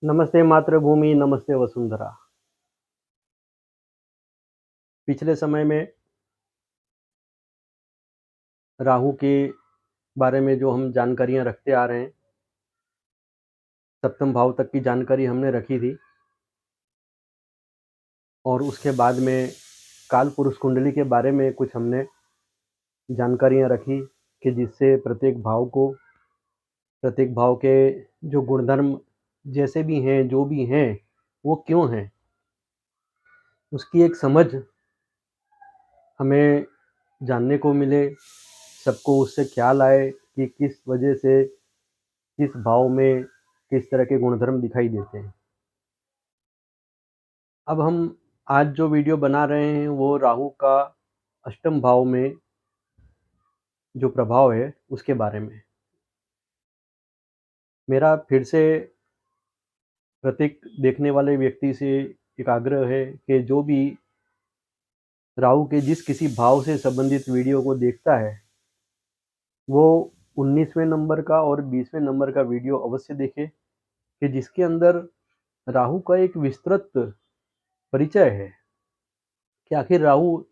नमस्ते मातृभूमि, नमस्ते वसुंधरा। पिछले समय में राहु के बारे में जो हम जानकारियाँ रखते आ रहे हैं, सप्तम भाव तक की जानकारी हमने रखी थी और उसके बाद में काल पुरुष कुंडली के बारे में कुछ हमने जानकारियाँ रखी कि जिससे प्रत्येक भाव के जो गुणधर्म जैसे भी हैं, जो भी हैं, वो क्यों हैं, उसकी एक समझ हमें जानने को मिले, सबको उससे ख्याल आए कि किस वजह से किस भाव में किस तरह के गुणधर्म दिखाई देते हैं। अब हम आज जो वीडियो बना रहे हैं वो राहु का अष्टम भाव में जो प्रभाव है उसके बारे में। मेरा फिर से प्रत्येक देखने वाले व्यक्ति से एक आग्रह है कि जो भी राहु के जिस किसी भाव से संबंधित वीडियो को देखता है वो 19वें नंबर का और 20वें नंबर का वीडियो अवश्य देखे कि जिसके अंदर राहु का एक विस्तृत परिचय है कि आखिर राहु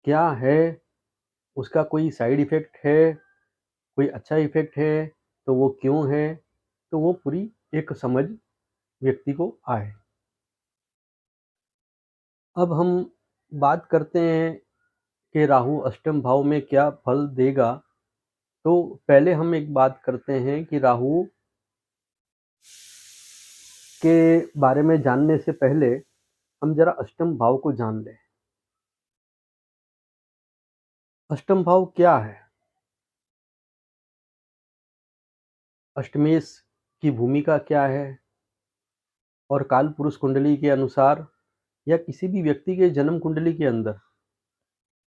क्या है, उसका कोई साइड इफ़ेक्ट है, कोई अच्छा इफ़ेक्ट है, तो वो क्यों है, तो वो पूरी एक समझ व्यक्ति को आए। अब हम बात करते हैं कि राहु अष्टम भाव में क्या फल देगा, तो पहले हम एक बात करते हैं कि राहु के बारे में जानने से पहले हम जरा अष्टम भाव को जान लें। अष्टम भाव क्या है? अष्टमेश की भूमिका क्या है और काल पुरुष कुंडली के अनुसार या किसी भी व्यक्ति के जन्म कुंडली के अंदर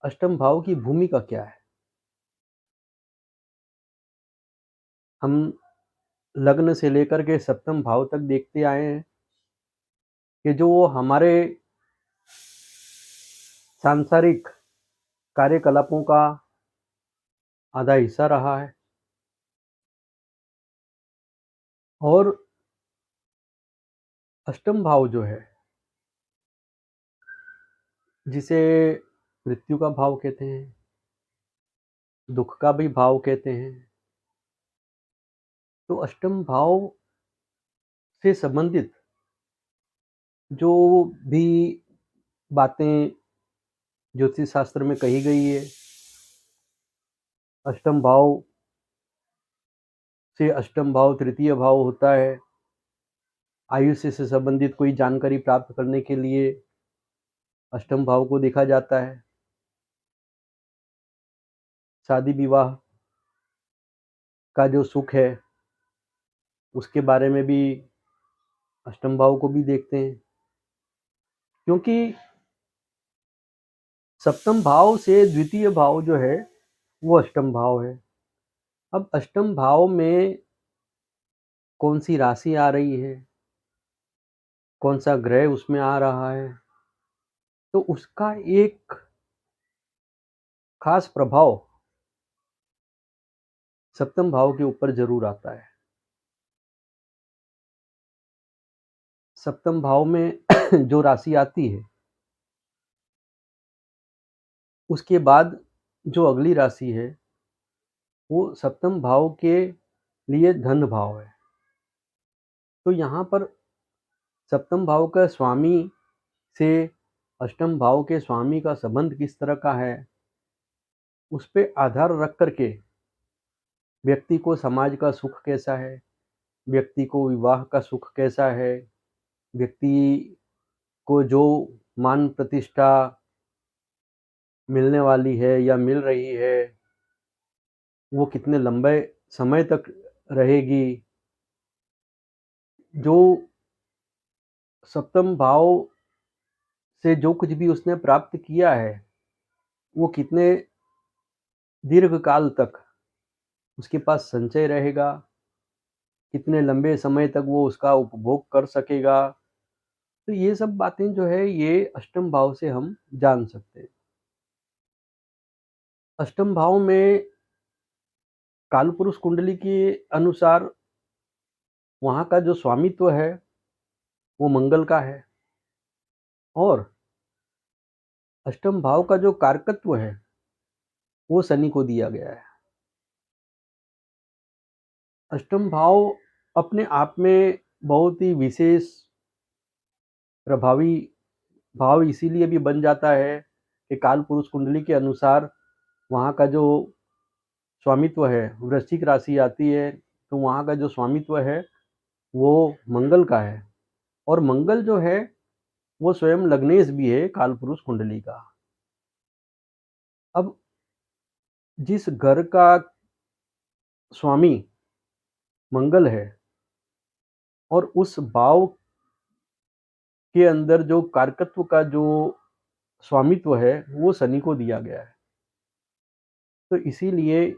अष्टम भाव की भूमिका क्या है? हम लग्न से लेकर के सप्तम भाव तक देखते आए हैं कि जो वो हमारे सांसारिक कार्यकलापों का आधा हिस्सा रहा है और अष्टम भाव जो है जिसे मृत्यु का भाव कहते हैं, दुख का भी भाव कहते हैं, तो अष्टम भाव से संबंधित जो भी बातें ज्योतिष शास्त्र में कही गई है, अष्टम भाव से अष्टम भाव तृतीय भाव होता है। आयुष्य से संबंधित कोई जानकारी प्राप्त करने के लिए अष्टम भाव को देखा जाता है। शादी विवाह का जो सुख है उसके बारे में भी अष्टम भाव को भी देखते हैं, क्योंकि सप्तम भाव से द्वितीय भाव जो है वो अष्टम भाव है। अब अष्टम भाव में कौन सी राशि आ रही है, कौन सा ग्रह उसमें आ रहा है, तो उसका एक खास प्रभाव सप्तम भाव के ऊपर जरूर आता है। सप्तम भाव में जो राशि आती है उसके बाद जो अगली राशि है वो सप्तम भाव के लिए धन भाव है। तो यहाँ पर सप्तम भाव का स्वामी से अष्टम भाव के स्वामी का संबंध किस तरह का है, उस पे आधार रख करके व्यक्ति को समाज का सुख कैसा है, व्यक्ति को विवाह का सुख कैसा है, व्यक्ति को जो मान प्रतिष्ठा मिलने वाली है या मिल रही है वो कितने लंबे समय तक रहेगी। जो सप्तम भाव से जो कुछ भी उसने प्राप्त किया है वो कितने दीर्घ काल तक उसके पास संचय रहेगा, कितने लंबे समय तक वो उसका उपभोग कर सकेगा। तो ये सब बातें जो है ये अष्टम भाव से हम जान सकते हैं। अष्टम भाव में कालपुरुष कुंडली के अनुसार वहाँ का जो स्वामित्व है वो मंगल का है, और अष्टम भाव का जो कारकत्व है वो शनि को दिया गया है। अष्टम भाव अपने आप में बहुत ही विशेष प्रभावी भाव इसीलिए भी बन जाता है कि काल पुरुष कुंडली के अनुसार वहाँ का जो स्वामित्व है, वृश्चिक राशि आती है तो वहाँ का जो स्वामित्व है वो मंगल का है, और मंगल जो है वो स्वयं लग्नेश भी है काल पुरुष कुंडली का। अब जिस घर का स्वामी मंगल है और उस भाव के अंदर जो कारकत्व का जो स्वामित्व है वो शनि को दिया गया है, तो इसीलिए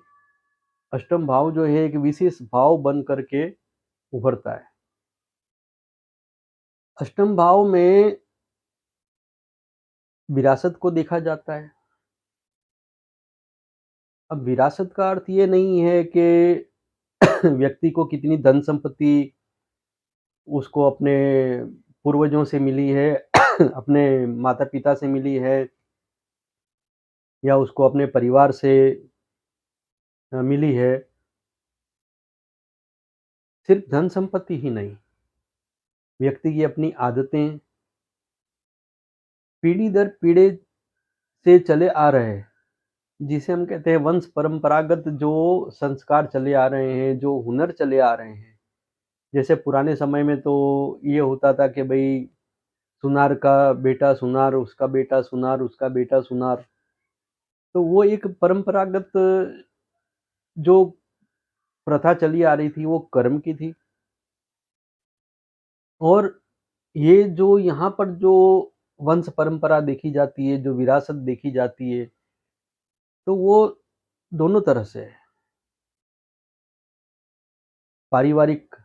अष्टम भाव जो है एक विशेष भाव बन करके उभरता है। अष्टम भाव में विरासत को देखा जाता है। अब विरासत का अर्थ ये नहीं है कि व्यक्ति को कितनी धन संपत्ति उसको अपने पूर्वजों से मिली है, अपने माता पिता से मिली है, या उसको अपने परिवार से मिली है। सिर्फ धन संपत्ति ही नहीं, व्यक्ति की अपनी आदतें पीढ़ी दर पीढ़ी से चले आ रहे हैं, जिसे हम कहते हैं वंश परंपरागत जो संस्कार चले आ रहे हैं, जो हुनर चले आ रहे हैं। जैसे पुराने समय में तो ये होता था कि भाई सुनार का बेटा सुनार, उसका बेटा सुनार, उसका बेटा सुनार, तो वो एक परंपरागत जो प्रथा चली आ रही थी वो कर्म की थी। और ये जो यहाँ पर जो वंश परंपरा देखी जाती है, जो विरासत देखी जाती है, तो वो दोनों तरह से है। पारिवारिक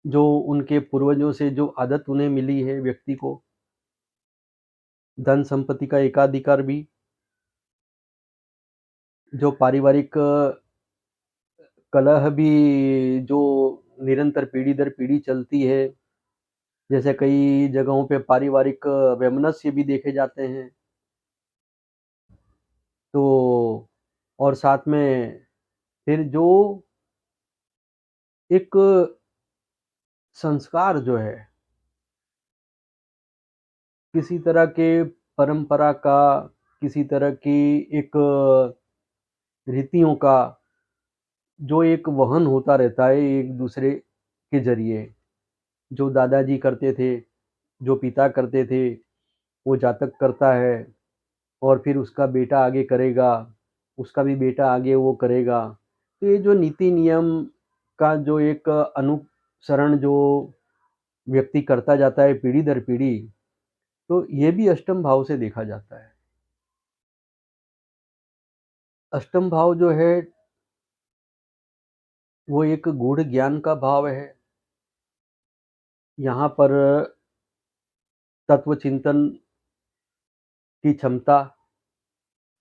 जो उनके पूर्वजों से जो आदत उन्हें मिली है व्यक्ति को, धन संपत्ति का एकाधिकार भी, जो पारिवारिक कलह भी जो निरंतर पीढ़ी दर पीढ़ी चलती है, जैसे कई जगहों पे पारिवारिक वैमनस्य भी देखे जाते हैं। तो और साथ में फिर जो एक संस्कार जो है किसी तरह के परंपरा का, किसी तरह की एक रीतियों का जो एक वहन होता रहता है एक दूसरे के जरिए, जो दादाजी करते थे, जो पिता करते थे, वो जातक करता है, और फिर उसका बेटा आगे करेगा, उसका भी बेटा आगे वो करेगा। तो ये जो नीति नियम का जो एक अनुसरण जो व्यक्ति करता जाता है पीढ़ी दर पीढ़ी, तो ये भी अष्टम भाव से देखा जाता है। अष्टम भाव जो है वो एक गूढ़ ज्ञान का भाव है। यहाँ पर तत्व चिंतन की क्षमता,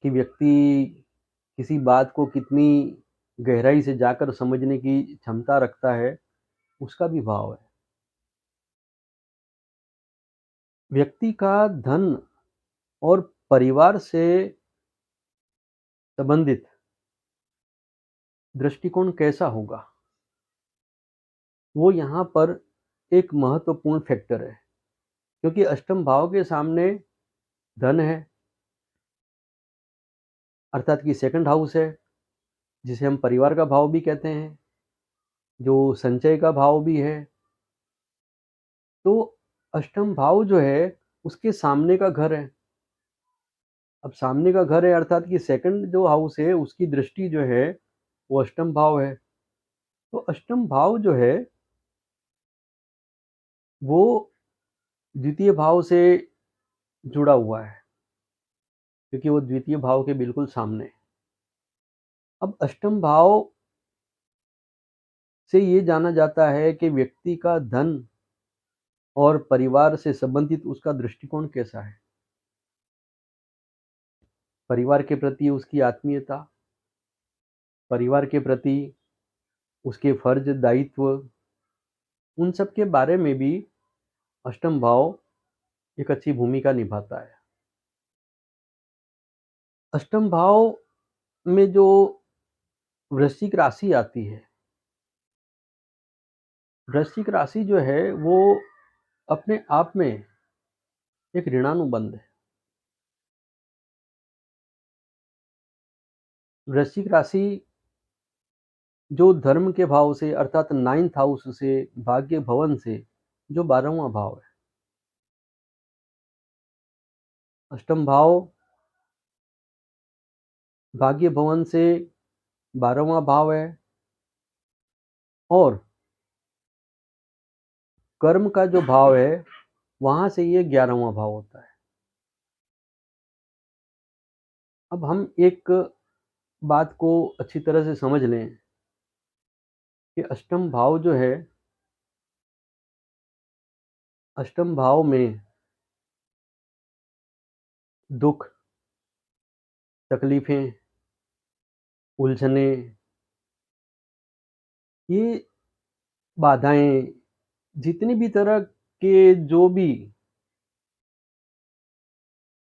कि व्यक्ति किसी बात को कितनी गहराई से जाकर समझने की क्षमता रखता है, उसका भी भाव है। व्यक्ति का धन और परिवार से संबंधित दृष्टिकोण कैसा होगा, वो यहाँ पर एक महत्वपूर्ण फैक्टर है, क्योंकि अष्टम भाव के सामने धन है, अर्थात कि सेकंड हाउस है, जिसे हम परिवार का भाव भी कहते हैं, जो संचय का भाव भी है। तो अष्टम भाव जो है उसके सामने का घर है। अब सामने का घर है अर्थात कि सेकंड जो हाउस है उसकी दृष्टि जो है वो अष्टम भाव है। तो अष्टम भाव जो है वो द्वितीय भाव से जुड़ा हुआ है, क्योंकि वो द्वितीय भाव के बिल्कुल सामने है। अब अष्टम भाव से ये जाना जाता है कि व्यक्ति का धन और परिवार से संबंधित उसका दृष्टिकोण कैसा है, परिवार के प्रति उसकी आत्मीयता, परिवार के प्रति उसके फर्ज दायित्व, उन सब के बारे में भी अष्टम भाव एक अच्छी भूमिका निभाता है। अष्टम भाव में जो वृश्चिक राशि आती है, वृश्चिक राशि जो है वो अपने आप में एक ऋणानुबंध है। वृश्चिक राशि जो धर्म के भाव से अर्थात 9th हाउस से, भाग्य भवन से, जो 12वां भाव है। अष्टम भाव भाग्य भवन से 12वां भाव है और कर्म का जो भाव है वहां से ये 11वां भाव होता है। अब हम एक बात को अच्छी तरह से समझ लें कि अष्टम भाव जो है, अष्टम भाव में दुख, तकलीफें, उलझने, ये बाधाएं, जितनी भी तरह के जो भी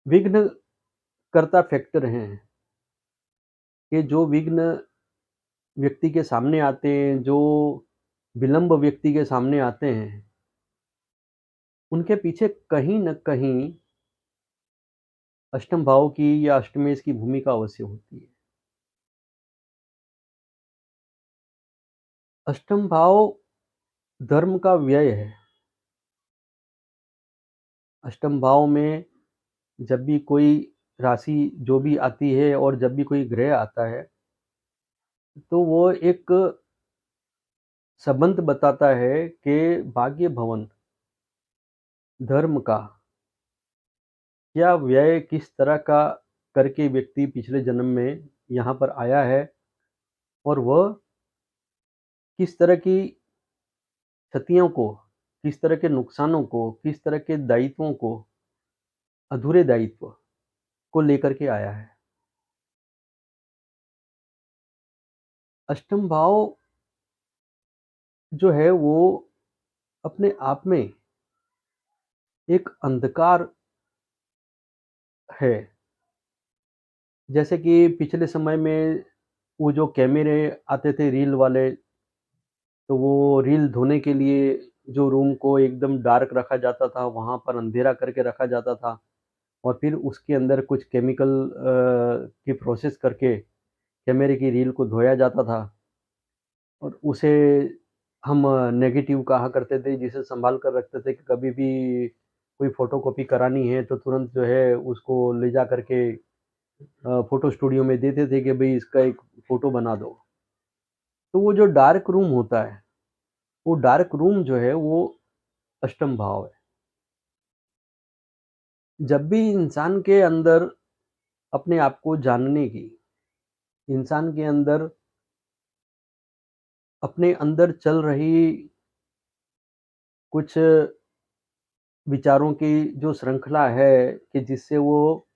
विघ्न कर्ता फैक्टर हैं, कि जो विघ्न व्यक्ति के सामने आते हैं, जो विलंब व्यक्ति के सामने आते हैं, उनके पीछे कहीं न कहीं अष्टम भाव की या अष्टमेश की भूमिका अवश्य होती है। अष्टम भाव धर्म का व्यय है। अष्टम भाव में जब भी कोई राशि जो भी आती है और जब भी कोई ग्रह आता है, तो वो एक संबंध बताता है कि भाग्य भवन, धर्म का क्या व्यय किस तरह का करके व्यक्ति पिछले जन्म में यहाँ पर आया है और वह किस तरह की क्षतियों को, किस तरह के नुकसानों को, किस तरह के दायित्वों को, अधूरे दायित्व को लेकर के आया है। अष्टम भाव जो है वो अपने आप में एक अंधकार है। जैसे कि पिछले समय में वो जो कैमरे आते थे रील वाले, तो वो रील धोने के लिए जो रूम को एकदम डार्क रखा जाता था, वहाँ पर अंधेरा करके रखा जाता था और फिर उसके अंदर कुछ केमिकल की प्रोसेस करके कैमरे की रील को धोया जाता था और उसे हम नेगेटिव कहा करते थे, जिसे सँभाल कर रखते थे कि कभी भी कोई फ़ोटोकॉपी करानी है तो तुरंत जो है उसको ले जा कर के फ़ोटो स्टूडियो में देते थे कि भई इसका एक फ़ोटो बना दो। तो वो जो डार्क रूम होता है, वो डार्क रूम जो है वो अष्टम भाव है। जब भी इंसान के अंदर अपने आप को जानने की, इंसान के अंदर अपने अंदर चल रही कुछ विचारों की जो श्रृंखला है कि जिससे वो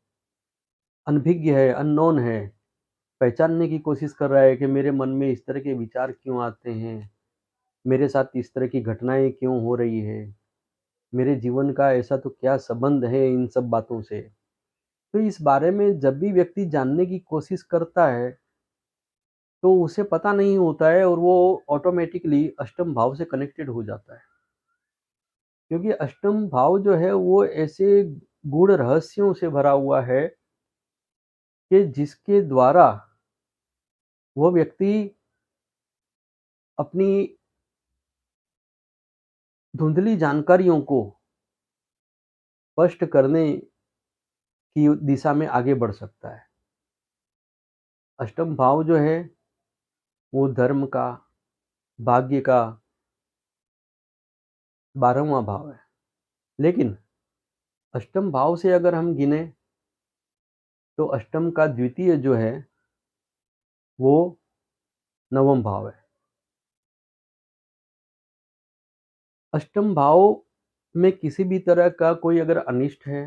अनभिज्ञ है, अननोन है, पहचानने की कोशिश कर रहा है कि मेरे मन में इस तरह के विचार क्यों आते हैं? मेरे साथ इस तरह की घटनाएँ क्यों हो रही है? मेरे जीवन का ऐसा तो क्या संबंध है इन सब बातों से? तो इस बारे में जब भी व्यक्ति जानने की कोशिश करता है, तो उसे पता नहीं होता है और वो ऑटोमैटिकली अष्टम भाव से कनेक्टेड हो जाता है। क्योंकि अष्टम भाव जो है वो ऐसे गूढ़ रहस्यों से भरा हुआ है कि जिसके द्वारा वो व्यक्ति अपनी धुंधली जानकारियों को स्पष्ट करने की दिशा में आगे बढ़ सकता है। अष्टम भाव जो है वो धर्म का, भाग्य का 12वां भाव है। लेकिन अष्टम भाव से अगर हम गिने तो अष्टम का द्वितीय जो है वो 9वां भाव है। अष्टम भाव में किसी भी तरह का कोई अगर अनिष्ट है,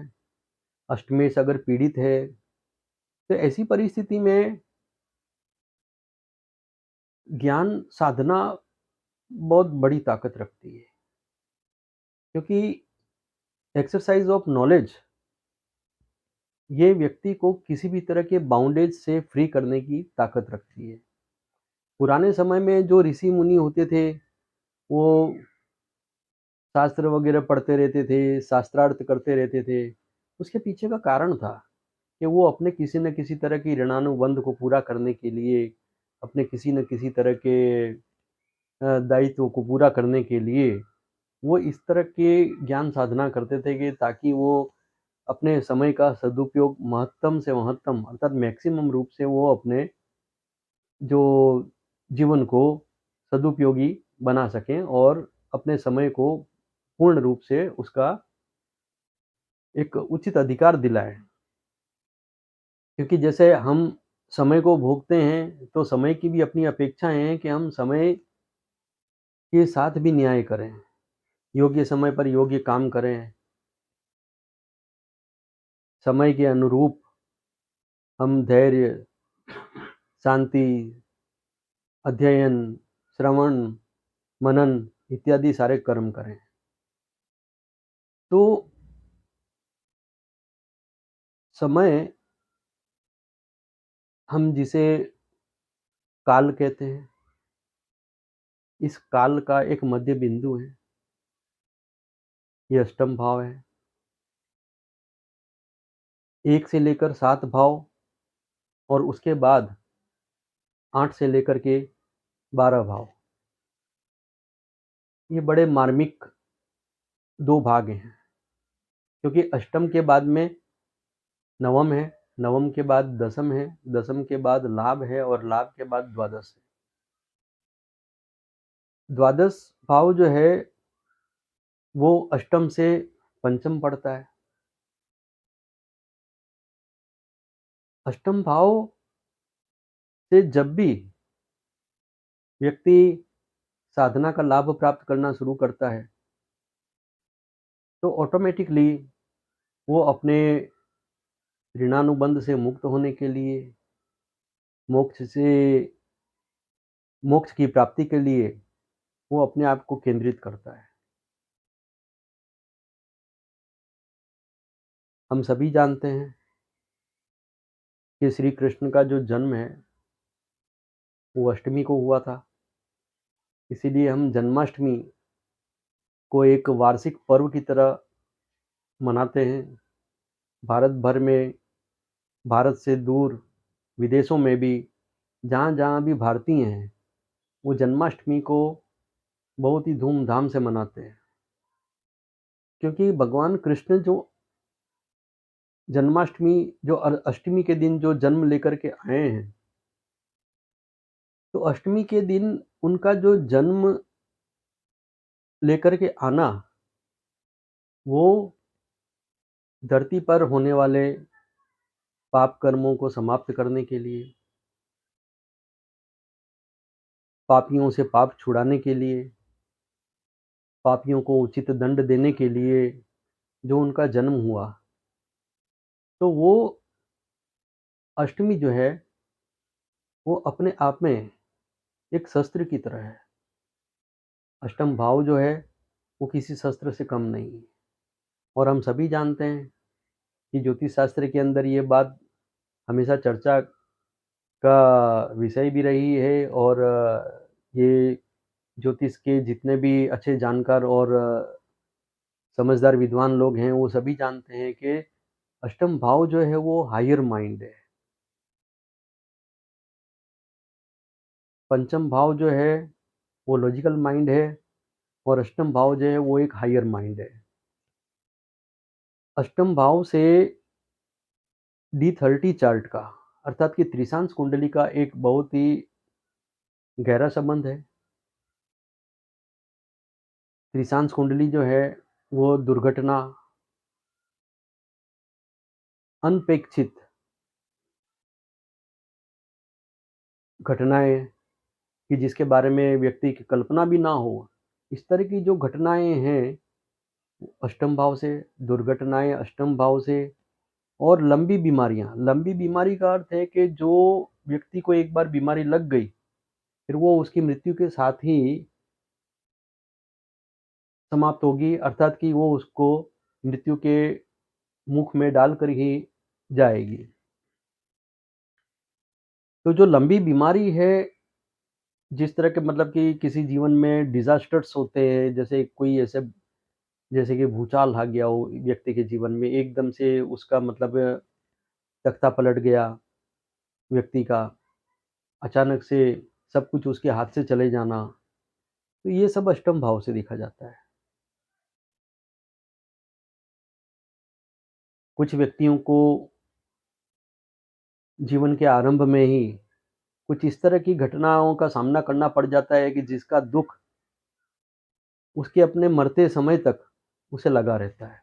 अष्टमेश अगर पीड़ित है, तो ऐसी परिस्थिति में ज्ञान साधना बहुत बड़ी ताकत रखती है, क्योंकि एक्सरसाइज ऑफ नॉलेज ये व्यक्ति को किसी भी तरह के बाउंडेज से फ्री करने की ताकत रखती है। पुराने समय में जो ऋषि मुनि होते थे, वो शास्त्र वगैरह पढ़ते रहते थे, शास्त्रार्थ करते रहते थे। उसके पीछे का कारण था कि वो अपने किसी न किसी तरह की ऋणानुबंध को पूरा करने के लिए, अपने किसी न किसी तरह के दायित्व को पूरा करने के लिए वो इस तरह के ज्ञान साधना करते थे कि ताकि वो अपने समय का सदुपयोग महत्तम से महत्तम अर्थात मैक्सिमम रूप से वो अपने जो जीवन को सदुपयोगी बना सकें और अपने समय को पूर्ण रूप से उसका एक उचित अधिकार दिलाएं। क्योंकि जैसे हम समय को भोगते हैं तो समय की भी अपनी अपेक्षाएं हैं कि हम समय के साथ भी न्याय करें, योग्य समय पर योग्य काम करें, समय के अनुरूप हम धैर्य, शांति, अध्ययन, श्रवण, मनन इत्यादि सारे कर्म करें। तो समय हम जिसे काल कहते हैं, इस काल का एक मध्य बिंदु है। ये अष्टम भाव है। 1 से लेकर 7 भाव और उसके बाद 8 से लेकर के 12 भाव। ये बड़े मार्मिक 2 भाग हैं, क्योंकि अष्टम के बाद में नवम है, नवम के बाद दशम है, दशम के बाद लाभ है और लाभ के बाद द्वादश है। द्वादश भाव जो है वो अष्टम से पंचम पड़ता है। अष्टम भाव से जब भी व्यक्ति साधना का लाभ प्राप्त करना शुरू करता है तो ऑटोमेटिकली वो अपने ऋणानुबंध से मुक्त होने के लिए, मोक्ष की प्राप्ति के लिए वो अपने आप को केंद्रित करता है। हम सभी जानते हैं कि श्री कृष्ण का जो जन्म है वो अष्टमी को हुआ था। इसीलिए हम जन्माष्टमी को एक वार्षिक पर्व की तरह मनाते हैं। भारत भर में, भारत से दूर विदेशों में भी जहाँ-जहाँ भी भारतीय हैं, वो जन्माष्टमी को बहुत ही धूमधाम से मनाते हैं। क्योंकि भगवान कृष्ण जो जन्माष्टमी जो अष्टमी के दिन जो जन्म लेकर के आए हैं, तो अष्टमी के दिन उनका जो जन्म लेकर के आना, वो धरती पर होने वाले पाप कर्मों को समाप्त करने के लिए, पापियों से पाप छुड़ाने के लिए, पापियों को उचित दंड देने के लिए जो उनका जन्म हुआ, तो वो अष्टमी जो है वो अपने आप में एक शस्त्र की तरह है। अष्टम भाव जो है वो किसी शस्त्र से कम नहीं है। और हम सभी जानते हैं कि ज्योतिष शास्त्र के अंदर ये बात हमेशा चर्चा का विषय भी रही है और ये ज्योतिष के जितने भी अच्छे जानकार और समझदार विद्वान लोग हैं वो सभी जानते हैं कि अष्टम भाव जो है वो हायर माइंड है। पंचम भाव जो है वो लॉजिकल माइंड है और अष्टम भाव जो है वो एक हायर माइंड है। अष्टम भाव से D30 चार्ट का अर्थात कि त्रिशांश कुंडली का एक बहुत ही गहरा संबंध है। त्रिशांश कुंडली जो है वो दुर्घटना, अनपेक्षित घटनाएं कि जिसके बारे में व्यक्ति की कल्पना भी ना हो, इस तरह की जो घटनाएं हैं अष्टम भाव से, दुर्घटनाएं अष्टम भाव से और लंबी बीमारियां। लंबी बीमारी का अर्थ है कि जो व्यक्ति को एक बार बीमारी लग गई फिर वो उसकी मृत्यु के साथ ही समाप्त होगी, अर्थात कि वो उसको मृत्यु के मुख में डालकर ही जाएगी। तो जो लंबी बीमारी है, जिस तरह के मतलब कि किसी जीवन में डिज़ास्टर्स होते हैं, जैसे कोई ऐसे जैसे कि भूचाल आ गया हो व्यक्ति के जीवन में, एकदम से उसका मतलब तख्ता पलट गया व्यक्ति का, अचानक से सब कुछ उसके हाथ से चले जाना, तो ये सब अष्टम भाव से देखा जाता है। कुछ व्यक्तियों को जीवन के आरंभ में ही कुछ इस तरह की घटनाओं का सामना करना पड़ जाता है कि जिसका दुःख उसके अपने मरते समय तक उसे लगा रहता है।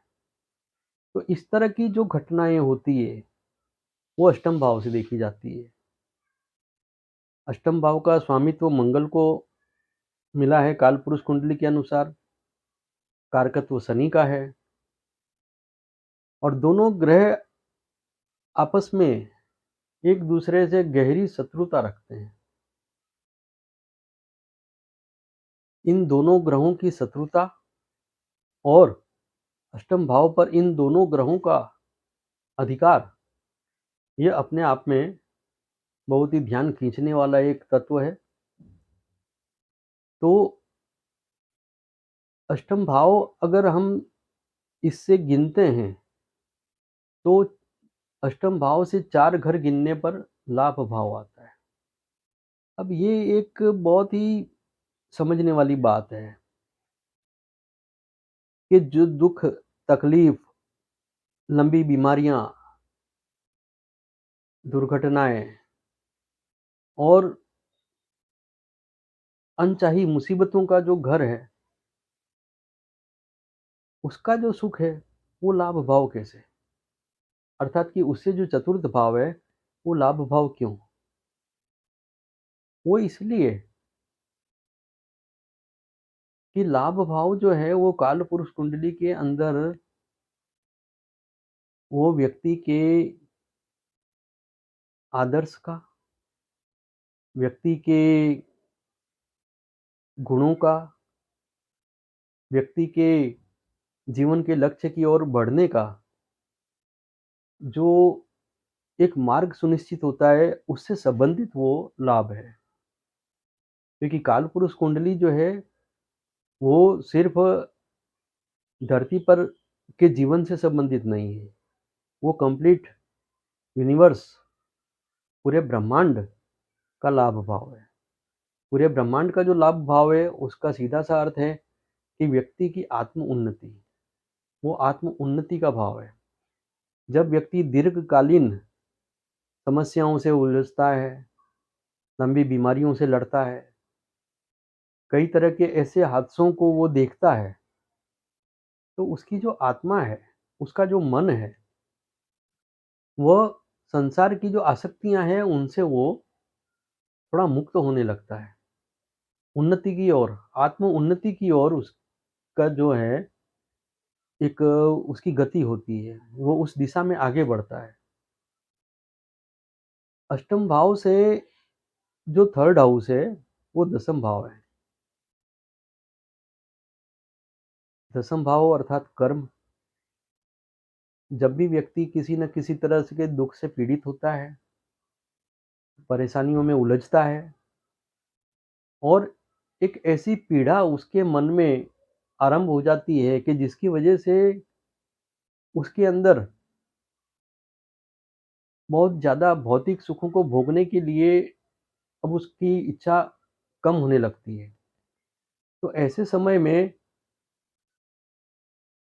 तो इस तरह की जो घटनाएँ होती है, वो अष्टम भाव से देखी जाती है। अष्टम भाव का स्वामित्व मंगल को मिला है कालपुरुष कुंडली के अनुसार, कारकत्व शनि का है और दोनों ग्रह आपस में एक दूसरे से गहरी शत्रुता रखते हैं। इन दोनों ग्रहों की शत्रुता और अष्टम भाव पर इन दोनों ग्रहों का अधिकार, ये अपने आप में बहुत ही ध्यान खींचने वाला एक तत्व है। तो अष्टम भाव अगर हम इससे गिनते हैं, तो अष्टम भाव से 4 घर गिनने पर लाभ भाव आता है। अब ये एक बहुत ही समझने वाली बात है कि जो दुःख, तकलीफ, लंबी बीमारियाँ, दुर्घटनाएँ और अनचाही मुसीबतों का जो घर है, उसका जो सुख है, वो लाभ भाव कैसे? अर्थात कि उससे जो चतुर्थ भाव है, वो लाभ भाव क्यों? वो इसलिए कि लाभ भाव जो है वो कालपुरुष कुंडली के अंदर वो व्यक्ति के आदर्श का, व्यक्ति के गुणों का, व्यक्ति के जीवन के लक्ष्य की ओर बढ़ने का जो एक मार्ग सुनिश्चित होता है, उससे संबंधित वो लाभ है। क्योंकि कालपुरुष कुंडली जो है, वो सिर्फ़ धरती पर के जीवन से संबंधित नहीं है। वो कंप्लीट यूनिवर्स, पूरे ब्रह्मांड का लाभ भाव है। पूरे ब्रह्मांड का जो लाभ भाव है, उसका सीधा-सा अर्थ है कि व्यक्ति की आत्म उन्नति, वो आत्म उन्नति का भाव है। जब व्यक्ति दीर्घकालीन समस्याओं से उलझता है, लंबी बीमारियों से लड़ता है, कई तरह के ऐसे हादसों को वो देखता है, तो उसकी जो आत्मा है, उसका जो मन है, वह संसार की जो आसक्तियाँ हैं, उनसे वो थोड़ा मुक्त होने लगता है। उन्नति की ओर, आत्म उन्नति की ओर उसका जो है एक उसकी गति होती है, वो उस दिशा में आगे बढ़ता है। अष्टम भाव से जो थर्ड हाउस है, वो दसम भाव है। दसम भाव अर्थात कर्म। जब भी व्यक्ति किसी न किसी तरह से के दुःख से पीड़ित होता है, परेशानियों में उलझता है और एक ऐसी पीड़ा उसके मन में आरंभ हो जाती है कि जिसकी वजह से उसके अंदर बहुत ज़्यादा भौतिक सुखों को भोगने के लिए अब उसकी इच्छा कम होने लगती है। तो ऐसे समय में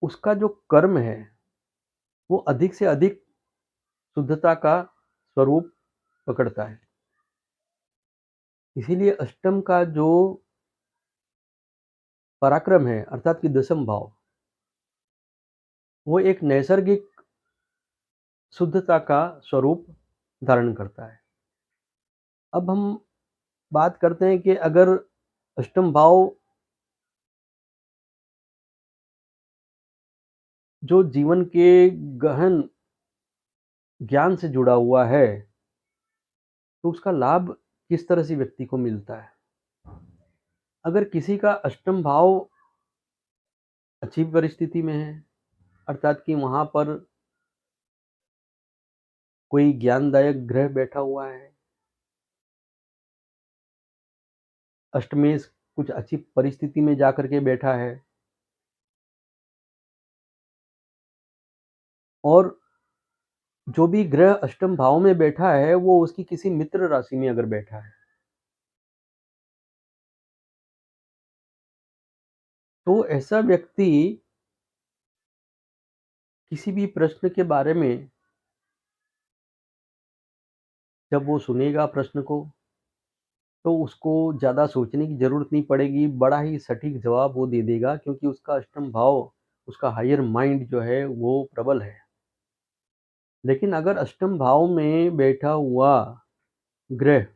उसका जो कर्म है, वो अधिक से अधिक शुद्धता का स्वरूप पकड़ता है। इसीलिए अष्टम का जो पराक्रम है अर्थात कि दशम भाव, वो एक नैसर्गिक शुद्धता का स्वरूप धारण करता है। अब हम बात करते हैं कि अगर अष्टम भाव जो जीवन के गहन ज्ञान से जुड़ा हुआ है, तो उसका लाभ किस तरह से व्यक्ति को मिलता है? अगर किसी का अष्टम भाव अच्छी परिस्थिति में है, अर्थात कि वहाँ पर कोई ज्ञानदायक ग्रह बैठा हुआ है। अष्टमेश कुछ अच्छी परिस्थिति में जाकर के बैठा है और जो भी ग्रह अष्टम भाव में बैठा है वो उसकी किसी मित्र राशि में अगर बैठा है तो ऐसा व्यक्ति किसी भी प्रश्न के बारे में जब वो सुनेगा प्रश्न को तो उसको ज़्यादा सोचने की ज़रूरत नहीं पड़ेगी, बड़ा ही सटीक जवाब वो दे देगा क्योंकि उसका अष्टम भाव, उसका हायर माइंड जो है वो प्रबल है। लेकिन अगर अष्टम भाव में बैठा हुआ ग्रह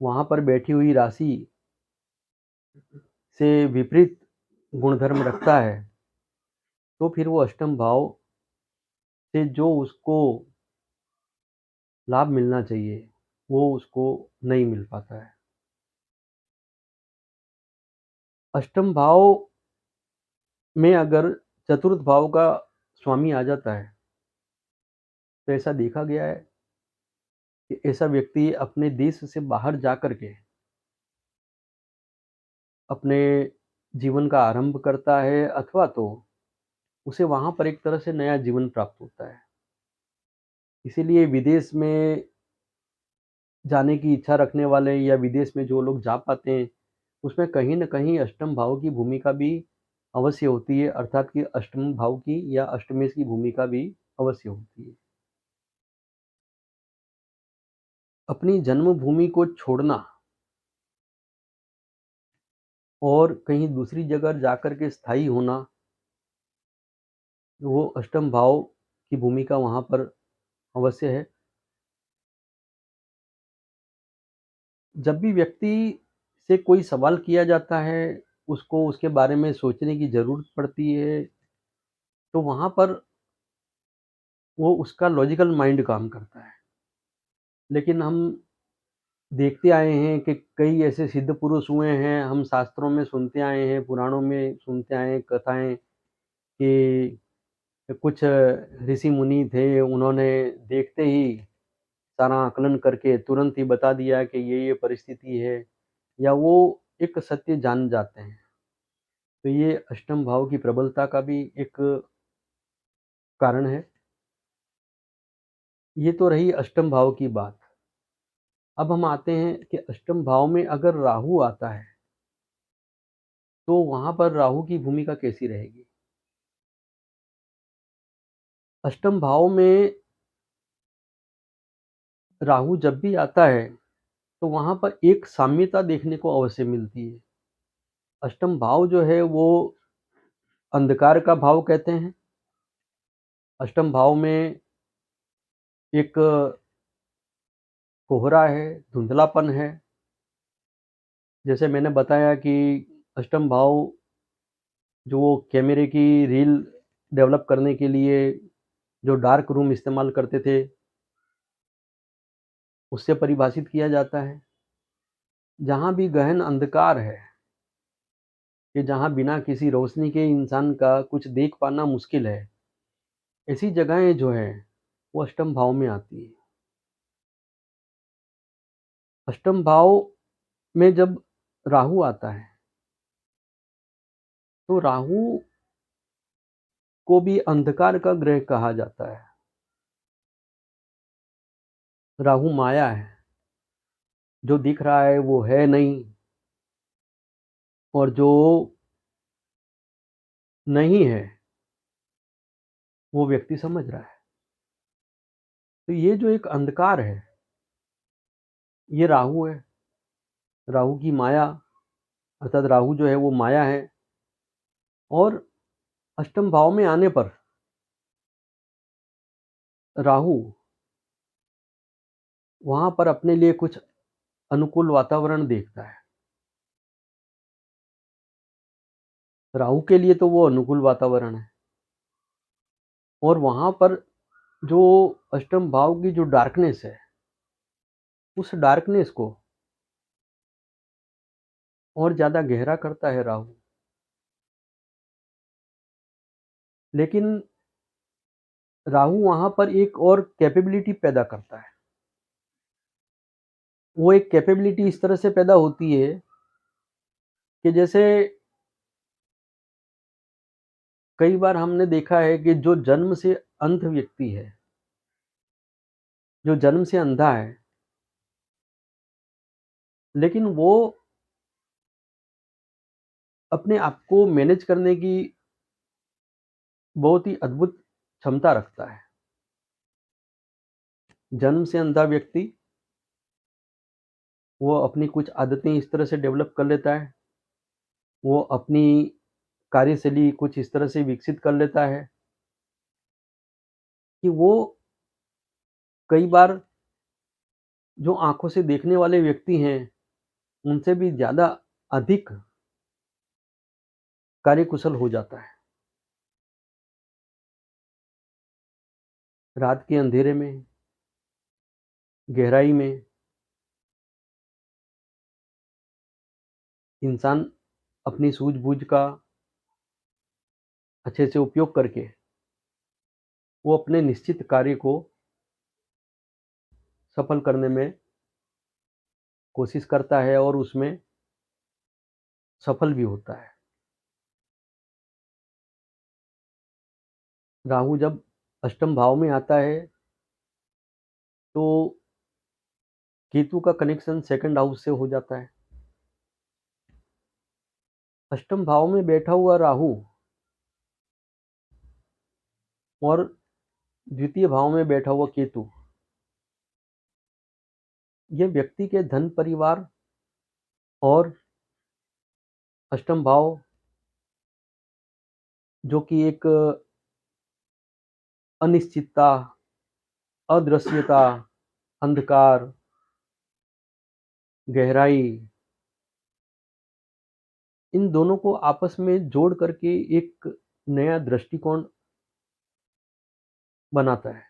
वहाँ पर बैठी हुई राशि से विपरीत गुणधर्म रखता है, तो फिर वो अष्टम भाव से जो उसको लाभ मिलना चाहिए, वो उसको नहीं मिल पाता है। अष्टम भाव में अगर चतुर्थ भाव का स्वामी आ जाता है, तो ऐसा देखा गया है कि ऐसा व्यक्ति अपने देश से बाहर जाकर के अपने जीवन का आरंभ करता है अथवा तो उसे वहाँ पर एक तरह से नया जीवन प्राप्त होता है। इसीलिए विदेश में जाने की इच्छा रखने वाले या विदेश में जो लोग जा पाते हैं, उसमें कहीं न कहीं अष्टम भाव की भूमिका भी अवश्य होती है, अर्थात कि अष्टम भाव की या अष्टमेश की भूमिका भी अवश्य होती है। अपनी जन्मभूमि को छोड़ना और कहीं दूसरी जगह जाकर के स्थायी होना, वो अष्टम भाव की भूमिका वहाँ पर अवश्य है। जब भी व्यक्ति से कोई सवाल किया जाता है, उसको उसके बारे में सोचने की ज़रूरत पड़ती है, तो वहाँ पर वो उसका लॉजिकल माइंड काम करता है। लेकिन हम देखते आए हैं कि कई ऐसे सिद्ध पुरुष हुए हैं, हम शास्त्रों में सुनते आए हैं, पुराणों में सुनते आए हैं कथाएँ कि कुछ ऋषि मुनि थे, उन्होंने देखते ही सारा आकलन करके तुरंत ही बता दिया कि ये परिस्थिति है या वो एक सत्य जान जाते हैं। तो ये अष्टम भाव की प्रबलता का भी एक कारण है। ये तो रही अष्टम भाव की बात। अब हम आते हैं कि अष्टम भाव में अगर राहु आता है, तो वहाँ पर राहु की भूमिका कैसी रहेगी? अष्टम भाव में राहु जब भी आता है, तो वहाँ पर एक साम्यता देखने को अवश्य मिलती है। अष्टम भाव जो है वो अंधकार का भाव कहते हैं। अष्टम भाव में एक कोहरा है, धुंधलापन है। जैसे मैंने बताया कि अष्टम भाव जो वो कैमरे की रील डेवलप करने के लिए जो डार्क रूम इस्तेमाल करते थे, उससे परिभाषित किया जाता है। जहाँ भी गहन अंधकार है, कि जहाँ बिना किसी रोशनी के इंसान का कुछ देख पाना मुश्किल है, ऐसी जगहें जो हैं, वो अष्टम भाव में आती हैं। अष्टम भाव में जब राहु आता है, तो राहु को भी अंधकार का ग्रह कहा जाता है। राहु माया है, जो दिख रहा है वो है नहीं और जो नहीं है, वो व्यक्ति समझ रहा है। तो ये जो एक अंधकार है, ये राहु है। राहु की माया अर्थात राहु जो है वो माया है और अष्टम भाव में आने पर राहु वहाँ पर अपने लिए कुछ अनुकूल वातावरण देखता है। राहु के लिए तो वो अनुकूल वातावरण है और वहाँ पर जो अष्टम भाव की जो डार्कनेस है, उस डार्कनेस को और ज़्यादा गहरा करता है राहु। लेकिन राहु वहाँ पर एक और कैपेबिलिटी पैदा करता है। वो एक कैपेबिलिटी इस तरह से पैदा होती है कि जैसे कई बार हमने देखा है कि जो जन्म से अंध व्यक्ति है, जो जन्म से अंधा है, लेकिन वो अपने आप को मैनेज करने की बहुत ही अद्भुत क्षमता रखता है। जन्म से अंधा व्यक्ति वो अपनी कुछ आदतें इस तरह से डेवलप कर लेता है, वो अपनी कार्यशैली कुछ इस तरह से विकसित कर लेता है कि वो कई बार जो आँखों से देखने वाले व्यक्ति हैं, उनसे भी ज़्यादा अधिक कार्यकुशल हो जाता है। रात के अंधेरे में, गहराई में इंसान अपनी सूझबूझ का अच्छे से उपयोग करके वो अपने निश्चित कार्य को सफल करने में कोशिश करता है और उसमें सफल भी होता है। राहु जब अष्टम भाव में आता है तो केतु का कनेक्शन सेकंड हाउस से हो जाता है। अष्टम भाव में बैठा हुआ राहु और द्वितीय भाव में बैठा हुआ केतु, ये व्यक्ति के धन, परिवार और अष्टम भाव जो कि एक अनिश्चितता, अदृश्यता, अंधकार, गहराई, इन दोनों को आपस में जोड़ करके एक नया दृष्टिकोण बनाता है।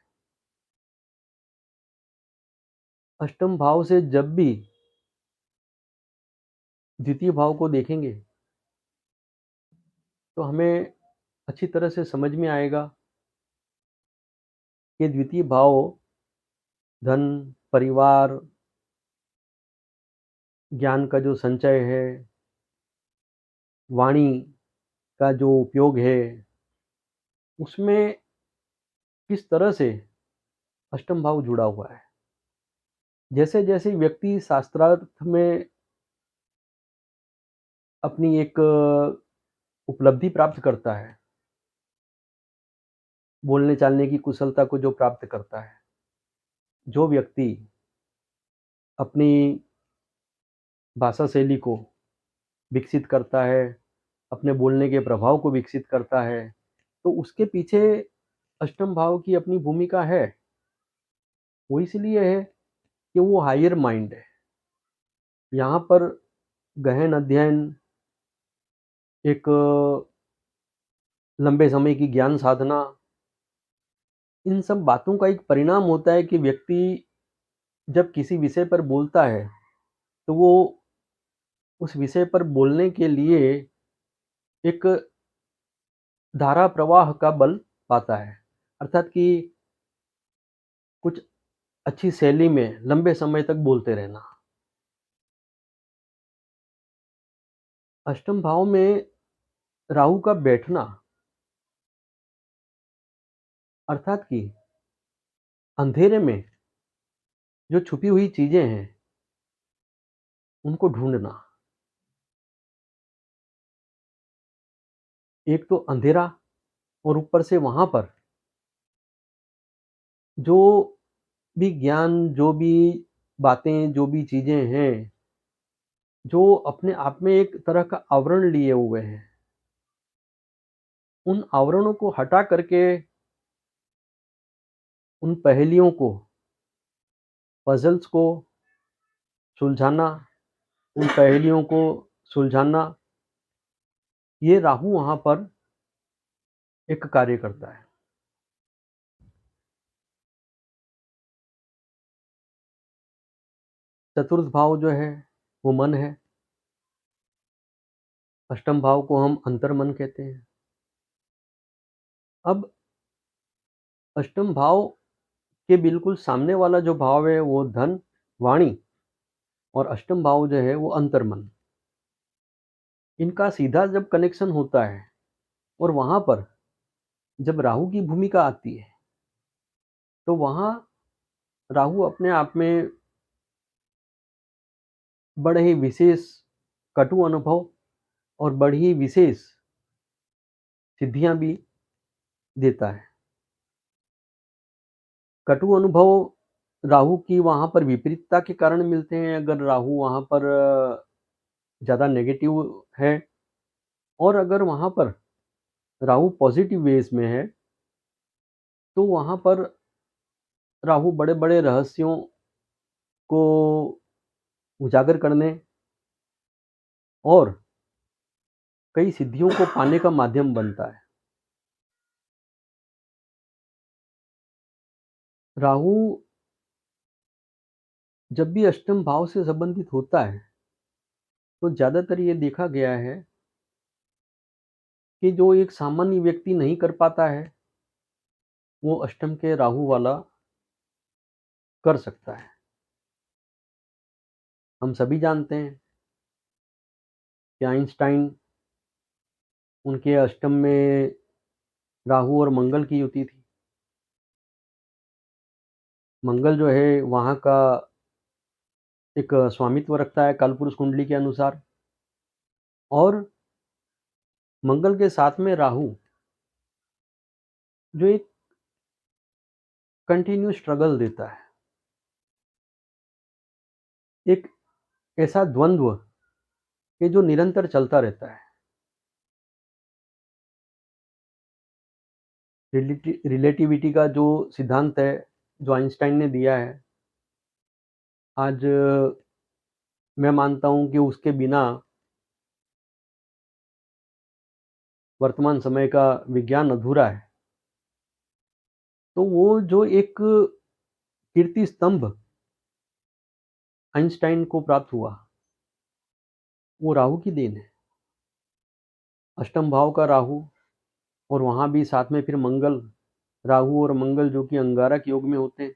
अष्टम भाव से जब भी द्वितीय भाव को देखेंगे तो हमें अच्छी तरह से समझ में आएगा कि द्वितीय भाव धन, परिवार, ज्ञान का जो संचय है, वाणी का जो उपयोग है, उसमें किस तरह से अष्टम भाव जुड़ा हुआ है। जैसे जैसे व्यक्ति शास्त्रार्थ में अपनी एक उपलब्धि प्राप्त करता है, बोलने चालने की कुशलता को जो प्राप्त करता है, जो व्यक्ति अपनी भाषा शैली को विकसित करता है, अपने बोलने के प्रभाव को विकसित करता है, तो उसके पीछे अष्टम भाव की अपनी भूमिका है। वो इसलिए है कि वो हायर माइंड है। यहाँ पर गहन अध्ययन, एक लंबे समय की ज्ञान साधना, इन सब बातों का एक परिणाम होता है कि व्यक्ति जब किसी विषय पर बोलता है, तो वो उस विषय पर बोलने के लिए एक धारा प्रवाह का बल पाता है। अर्थात कि कुछ अच्छी शैली में लंबे समय तक बोलते रहना। अष्टम भाव में राहु का बैठना अर्थात कि अंधेरे में जो छुपी हुई चीजें हैं उनको ढूंढना। एक तो अंधेरा और ऊपर से वहां पर जो भी ज्ञान, जो भी बातें, जो भी चीजें हैं जो अपने आप में एक तरह का आवरण लिए हुए हैं, उन आवरणों को हटा करके उन पहेलियों को, पजल्स को सुलझाना, उन पहेलियों को सुलझाना, ये राहु वहां पर एक कार्य करता है। चतुर्थ भाव जो है वो मन है। अष्टम भाव को हम अंतर्मन कहते हैं। अब अष्टम भाव के बिल्कुल सामने वाला जो भाव है वो धन, वाणी, और अष्टम भाव जो है वो अंतर्मन। इनका सीधा जब कनेक्शन होता है और वहाँ पर जब राहु की भूमिका आती है, तो वहाँ राहु अपने आप में बड़े ही विशेष कटु अनुभव और बड़ी ही विशेष सिद्धियाँ भी देता है। कटु अनुभव राहु की वहाँ पर विपरीतता के कारण मिलते हैं, अगर राहु वहाँ पर ज़्यादा नेगेटिव है, और अगर वहाँ पर राहु पॉजिटिव वेज में है, तो वहाँ पर राहु बड़े-बड़े रहस्यों को उजागर करने और कई सिद्धियों को पाने का माध्यम बनता है। राहु जब भी अष्टम भाव से संबंधित होता है, तो ज़्यादातर ये देखा गया है कि जो एक सामान्य व्यक्ति नहीं कर पाता है, वो अष्टम के राहु वाला कर सकता है। हम सभी जानते हैं कि आइंस्टाइन, उनके अष्टम में राहु और मंगल की युति थी। मंगल जो है वहाँ का एक स्वामित्व रखता है कालपुरुष कुंडली के अनुसार, और मंगल के साथ में राहु जो एक कंटिन्यू स्ट्रगल देता है, एक ऐसा द्वंद्व कि जो निरंतर चलता रहता है। रिलेटिविटी का जो सिद्धांत है, जो आइंस्टाइन ने दिया है, आज मैं मानता हूँ कि उसके बिना वर्तमान समय का विज्ञान अधूरा है। तो वो जो एक कीर्ति स्तंभ आइंस्टाइन को प्राप्त हुआ, वो राहु की देन है। अष्टम भाव का राहु, और वहाँ भी साथ में फिर मंगल, राहु और मंगल जो कि अंगारक योग में होते हैं।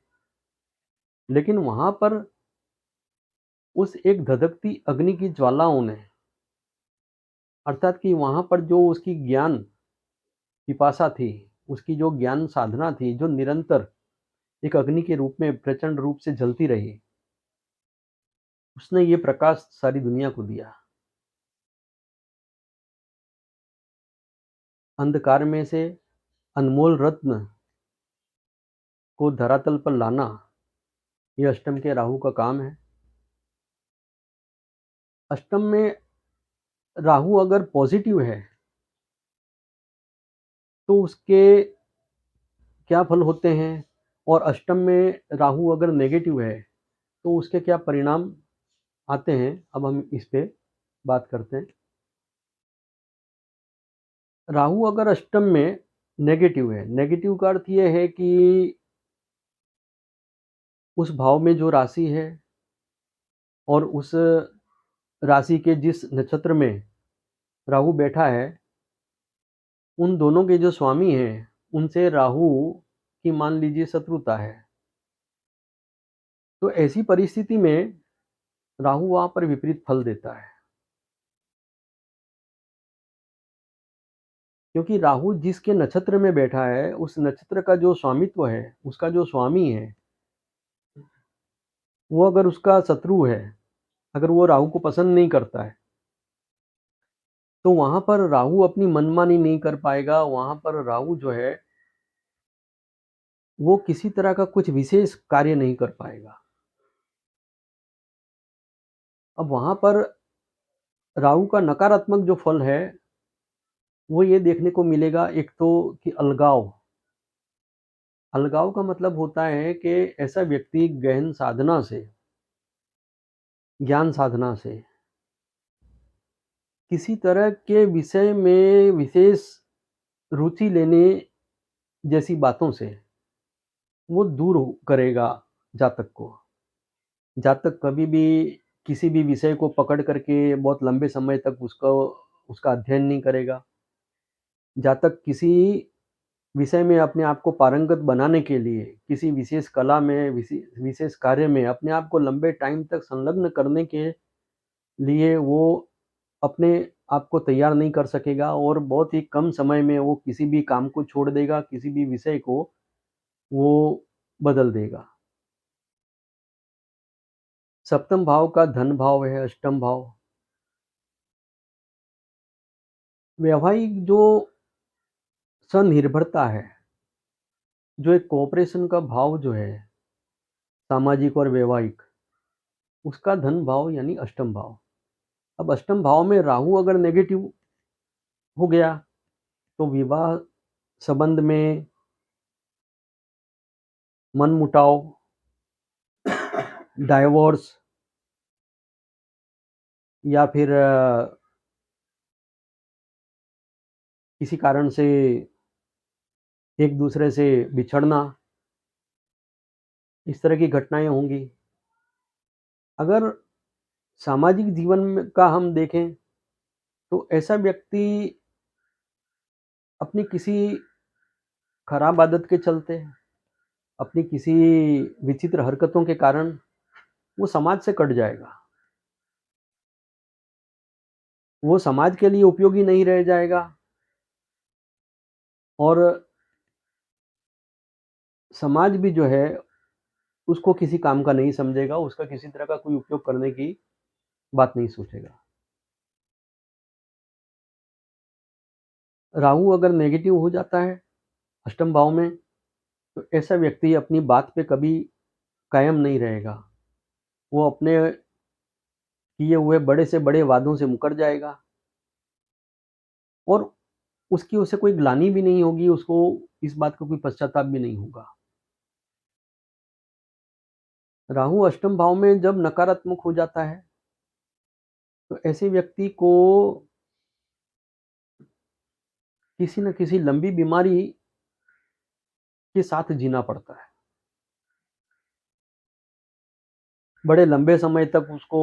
लेकिन वहाँ पर उस एक धधकती अग्नि की ज्वालाओं ने, अर्थात कि वहाँ पर जो उसकी ज्ञान पिपासा थी, उसकी जो ज्ञान साधना थी, जो निरंतर एक अग्नि के रूप में प्रचंड रूप से जलती रही, उसने ये प्रकाश सारी दुनिया को दिया। अंधकार में से अनमोल रत्न को धरातल पर लाना, ये अष्टम के राहु का काम है। अष्टम में राहु अगर पॉजिटिव है, तो उसके क्या फल होते हैं, और अष्टम में राहु अगर नेगेटिव है, तो उसके क्या परिणाम आते हैं, अब हम इस पे बात करते हैं। राहु अगर अष्टम में नेगेटिव है, नेगेटिव का अर्थ ये है कि उस भाव में जो राशि है और उस राशि के जिस नक्षत्र में राहु बैठा है, उन दोनों के जो स्वामी हैं, उनसे राहु की मान लीजिए शत्रुता है। तो ऐसी परिस्थिति में राहु वहाँ पर विपरीत फल देता है, क्योंकि राहु जिसके नक्षत्र में बैठा है, उस नक्षत्र का जो स्वामित्व है, उसका जो स्वामी है, वो अगर उसका शत्रु है, अगर वो राहु को पसंद नहीं करता है, तो वहाँ पर राहु अपनी मनमानी नहीं कर पाएगा। वहाँ पर राहु जो है, वो किसी तरह का कुछ विशेष कार्य नहीं कर पाएगा। अब वहाँ पर राहु का नकारात्मक जो फल है, वो ये देखने को मिलेगा, एक तो कि अलगाव। अलगाव का मतलब होता है कि ऐसा व्यक्ति गहन साधना से, ज्ञान साधना से, किसी तरह के विषय में विशेष रुचि लेने जैसी बातों से वो दूर करेगा जातक को। जातक कभी भी किसी भी विषय को पकड़ करके बहुत लंबे समय तक उसका अध्ययन नहीं करेगा। जातक किसी विषय में अपने आप को पारंगत बनाने के लिए, किसी विशेष कला में, विशेष कार्य में अपने आप को लंबे टाइम तक संलग्न करने के लिए वो अपने आप को तैयार नहीं कर सकेगा और बहुत ही कम समय में वो किसी भी काम को छोड़ देगा, किसी भी विषय को वो बदल देगा। सप्तम भाव का धन भाव है, अष्टम भाव। वैवाहिक जो स्वनिर्भरता है, जो एक कोऑपरेशन का भाव जो है, सामाजिक और वैवाहिक, उसका धन भाव यानी अष्टम भाव। अब अष्टम भाव में राहु अगर नेगेटिव हो गया, तो विवाह संबंध में मनमुटाव, डाइवोर्स या फिर किसी कारण से एक दूसरे से बिछड़ना, इस तरह की घटनाएं होंगी। अगर सामाजिक जीवन में का हम देखें, तो ऐसा व्यक्ति अपनी किसी खराब आदत के चलते, अपनी किसी विचित्र हरकतों के कारण वो समाज से कट जाएगा। वो समाज के लिए उपयोगी नहीं रह जाएगा और समाज भी जो है उसको किसी काम का नहीं समझेगा, उसका किसी तरह का कोई उपयोग करने की बात नहीं सोचेगा। राहु अगर नेगेटिव हो जाता है अष्टम भाव में, तो ऐसा व्यक्ति अपनी बात पे कभी कायम नहीं रहेगा। वो अपने किए हुए बड़े से बड़े वादों से मुकर जाएगा और उसकी उसे कोई ग्लानि भी नहीं होगी, उसको इस बात का कोई पश्चाताप भी नहीं होगा। राहु अष्टम भाव में जब नकारात्मक हो जाता है, तो ऐसे व्यक्ति को किसी न किसी लंबी बीमारी के साथ जीना पड़ता है। बड़े लंबे समय तक उसको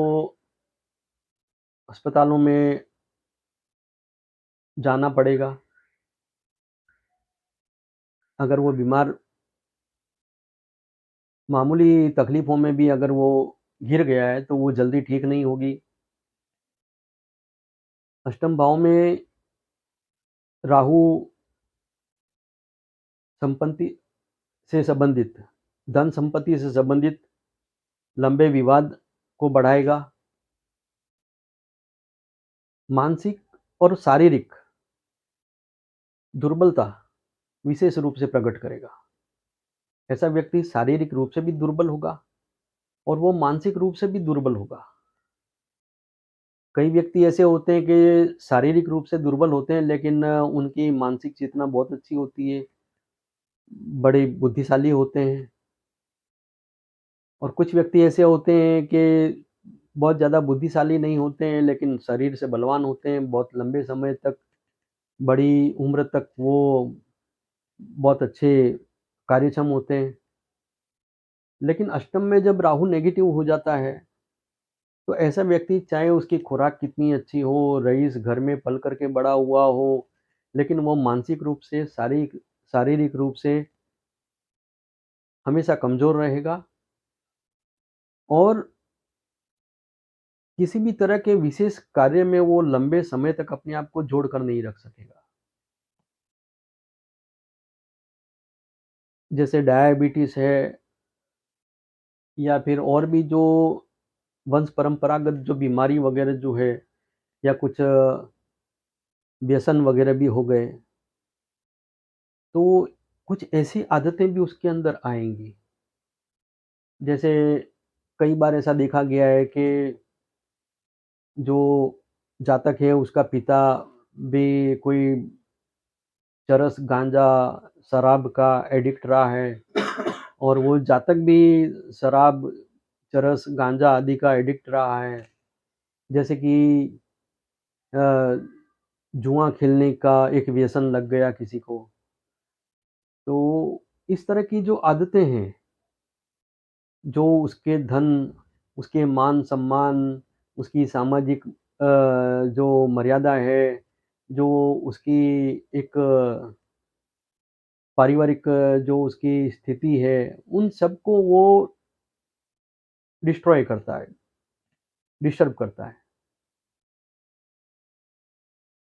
अस्पतालों में जाना पड़ेगा। अगर वो बीमार मामूली तकलीफ़ों में भी अगर वो घिर गया है, तो वो जल्दी ठीक नहीं होगी। अष्टम भाव में राहु संपत्ति से संबंधित, धन संपत्ति से संबंधित लंबे विवाद को बढ़ाएगा। मानसिक और शारीरिक दुर्बलता विशेष रूप से प्रकट करेगा। ऐसा व्यक्ति शारीरिक रूप से भी दुर्बल होगा और वो मानसिक रूप से भी दुर्बल होगा। कई व्यक्ति ऐसे होते हैं कि शारीरिक रूप से दुर्बल होते हैं, लेकिन उनकी मानसिक चेतना बहुत अच्छी होती है, बड़े बुद्धिशाली होते हैं। और कुछ व्यक्ति ऐसे होते हैं कि बहुत ज़्यादा बुद्धिशाली नहीं होते हैं, लेकिन शरीर से बलवान होते हैं, बहुत लंबे समय तक, बड़ी उम्र तक वो बहुत अच्छे कार्यक्षम होते हैं। लेकिन अष्टम में जब राहु नेगेटिव हो जाता है, तो ऐसा व्यक्ति चाहे उसकी खुराक कितनी अच्छी हो, रईस घर में पल करके बड़ा हुआ हो, लेकिन वो मानसिक रूप से, शारीरिक रूप से हमेशा कमज़ोर रहेगा और किसी भी तरह के विशेष कार्य में वो लंबे समय तक अपने आप को जोड़ कर नहीं रख सकेगा। जैसे डायबिटीज़ है या फिर और भी जो वंश परंपरागत जो बीमारी वगैरह जो है, या कुछ व्यसन वगैरह भी हो गए, तो कुछ ऐसी आदतें भी उसके अंदर आएँगी। जैसे कई बार ऐसा देखा गया है कि जो जातक है उसका पिता भी कोई चरस, गांजा, शराब का एडिक्ट रहा है और वो जातक भी शराब, चरस, गांजा आदि का एडिक्ट रहा है। जैसे कि अ, जुआ खेलने का एक व्यसन लग गया किसी को। तो इस तरह की जो आदतें हैं, जो उसके धन, उसके मान-सम्मान, उसकी सामाजिक जो मर्यादा है, जो उसकी एक पारिवारिक जो उसकी स्थिति है, उन सबको वो डिस्ट्रॉय करता है, डिस्टर्ब करता है।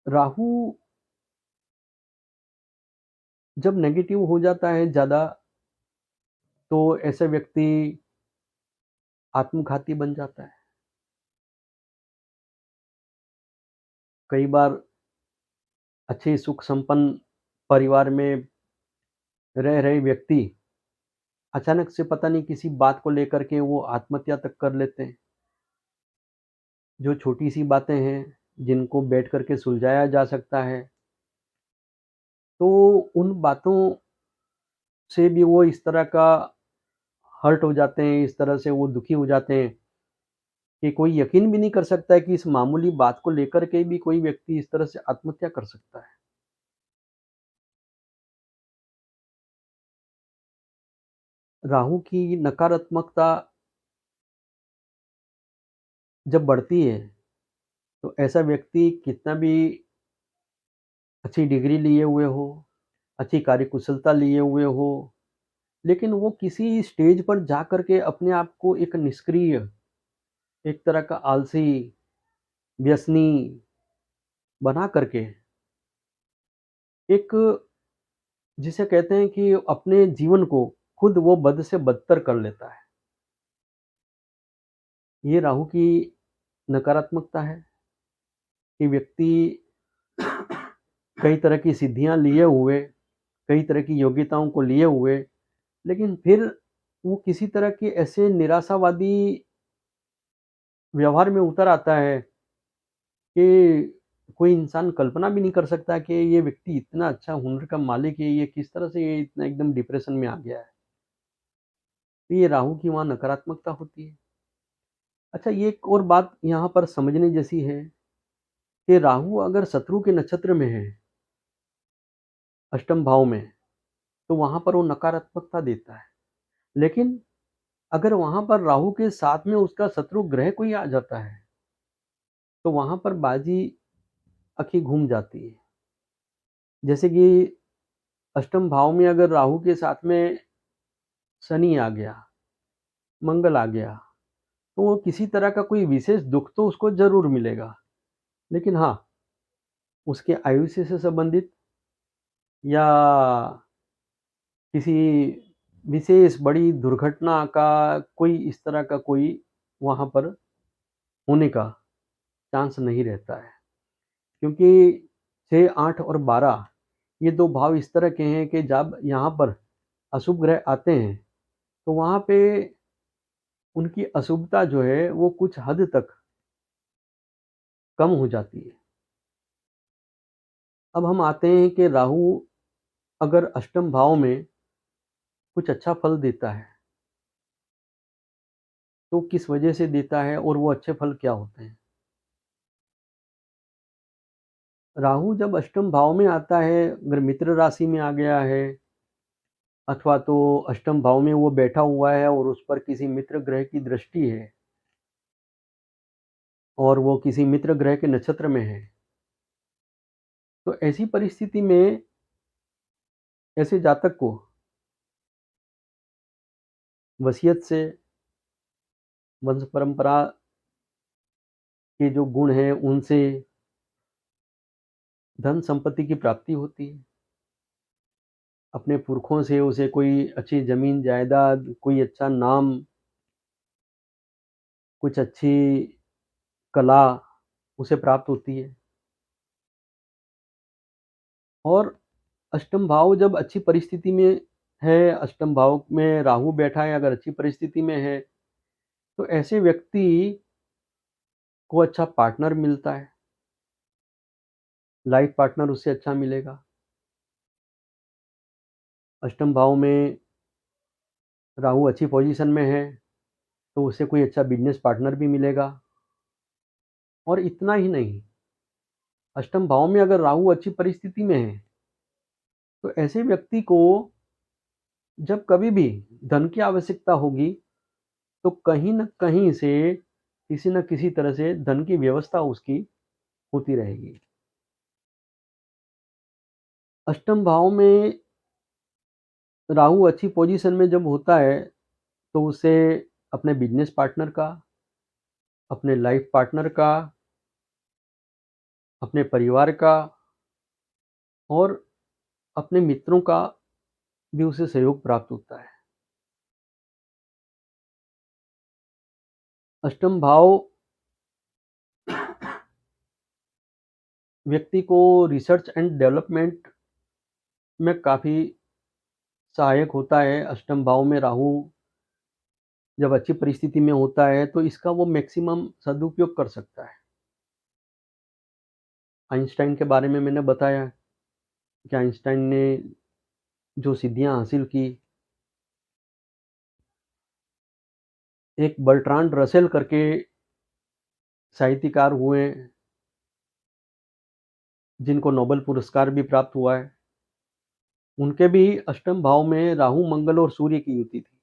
राहु जब नेगेटिव हो जाता है ज़्यादा, तो ऐसा व्यक्ति आत्मघाती बन जाता है। कई बार अच्छे सुख संपन्न परिवार में रह रहे व्यक्ति अचानक से पता नहीं किसी बात को लेकर के वो आत्महत्या तक कर लेते हैं। जो छोटी-सी बातें हैं, जिनको बैठ कर के सुलझाया जा सकता है, तो उन बातों से भी वो इस तरह का हर्ट हो जाते हैं, इस तरह से वो दुखी हो जाते हैं कि कोई यकीन भी नहीं कर सकता है कि इस मामूली बात को लेकर के भी कोई व्यक्ति इस तरह से आत्महत्या कर सकता है। राहु की नकारात्मकता जब बढ़ती है, तो ऐसा व्यक्ति कितना भी अच्छी डिग्री लिए हुए हो, अच्छी कार्यकुशलता लिए हुए हो, लेकिन वो किसी स्टेज पर जा कर के अपने आप को एक निष्क्रिय, एक तरह का आलसी, व्यसनी बना करके एक, जिसे कहते हैं कि अपने जीवन को खुद वो बद से बदतर कर लेता है। ये राहु की नकारात्मकता है कि व्यक्ति कई तरह की सिद्धियाँ लिए हुए, कई तरह की योग्यताओं को लिए हुए, लेकिन फिर वो किसी तरह के ऐसे निराशावादी व्यवहार में उतर आता है कि कोई इंसान कल्पना भी नहीं कर सकता कि ये व्यक्ति इतना अच्छा हुनर का मालिक है, ये किस तरह से ये इतना एकदम डिप्रेशन में आ गया है। तो ये राहु की वहाँ नकारात्मकता होती है। अच्छा, ये एक और बात यहाँ पर समझने जैसी है कि राहु अगर शत्रु के नक्षत्र में है, अष्टम भाव में, तो वहाँ पर वो नकारात्मकता देता है। लेकिन अगर वहाँ पर राहु के साथ में उसका शत्रु ग्रह कोई आ जाता है, तो वहाँ पर बाजी आँखें घूम जाती है। जैसे कि अष्टम भाव में अगर राहु के साथ में शनि आ गया, मंगल आ गया, तो वो किसी तरह का कोई विशेष दुःख तो उसको ज़रूर मिलेगा। लेकिन हाँ, उसके आयुष्य से संबंधित या किसी विशेष बड़ी दुर्घटना का कोई इस तरह का कोई वहाँ पर होने का चांस नहीं रहता है। क्योंकि 6, 8 और 12 ये 2 भाव इस तरह के हैं कि जब यहाँ पर अशुभ ग्रह आते हैं, तो वहाँ पे उनकी अशुभता जो है वो कुछ हद तक कम हो जाती है। अब हम आते हैं कि राहु अगर अष्टम भाव में कुछ अच्छा फल देता है, तो किस वजह से देता है और वो अच्छे फल क्या होते हैं? राहु जब अष्टम भाव में आता है, अगर मित्र राशि में आ गया है अथवा तो अष्टम भाव में वो बैठा हुआ है और उस पर किसी मित्र ग्रह की दृष्टि है और वो किसी मित्र ग्रह के नक्षत्र में है, तो ऐसी परिस्थिति में ऐसे जातक को वसीयत से, वंश परंपरा के जो गुण हैं उनसे धन संपत्ति की प्राप्ति होती है। अपने पुरखों से उसे कोई अच्छी ज़मीन जायदाद, कोई अच्छा नाम, कुछ अच्छी कला उसे प्राप्त होती है। और अष्टम भाव जब अच्छी परिस्थिति में है, अष्टम भाव में राहु बैठा है अगर अच्छी परिस्थिति में है, तो ऐसे व्यक्ति को अच्छा पार्टनर मिलता है, लाइफ पार्टनर उससे अच्छा मिलेगा। अष्टम भाव में राहु अच्छी पोजीशन में है, तो उसे कोई अच्छा बिज़नेस पार्टनर भी मिलेगा। और इतना ही नहीं, अष्टम भाव में अगर राहु अच्छी परिस्थिति में है, तो ऐसे व्यक्ति को जब कभी भी धन की आवश्यकता होगी, तो कहीं न कहीं से, किसी न किसी तरह से धन की व्यवस्था उसकी होती रहेगी। अष्टम भाव में राहु अच्छी पोजीशन में जब होता है तो उसे अपने बिजनेस पार्टनर का, अपने लाइफ पार्टनर का, अपने परिवार का और अपने मित्रों का भी उसे सहयोग प्राप्त होता है। अष्टम भाव व्यक्ति को रिसर्च एंड डेवलपमेंट में काफ़ी सहायक होता है। अष्टम भाव में राहु जब अच्छी परिस्थिति में होता है तो इसका वो मैक्सिमम सदुपयोग कर सकता है। आइंस्टाइन के बारे में मैंने बताया कि आइंस्टाइन ने जो सिद्धियां हासिल की, एक बर्ट्रांड रसेल करके साहित्यकार हुए जिनको नोबेल पुरस्कार भी प्राप्त हुआ है, उनके भी अष्टम भाव में राहु, मंगल और सूर्य की युति थी।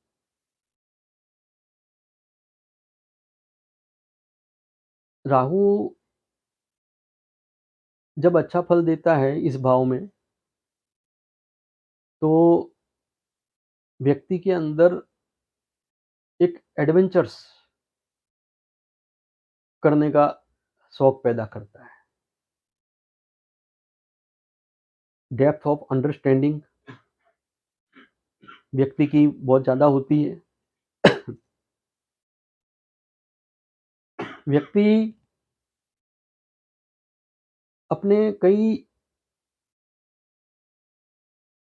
राहु जब अच्छा फल देता है इस भाव में, तो व्यक्ति के अंदर एक एडवेंचर्स करने का शौक पैदा करता है। डेप्थ ऑफ अंडरस्टैंडिंग व्यक्ति की बहुत ज़्यादा होती है। व्यक्ति अपने कई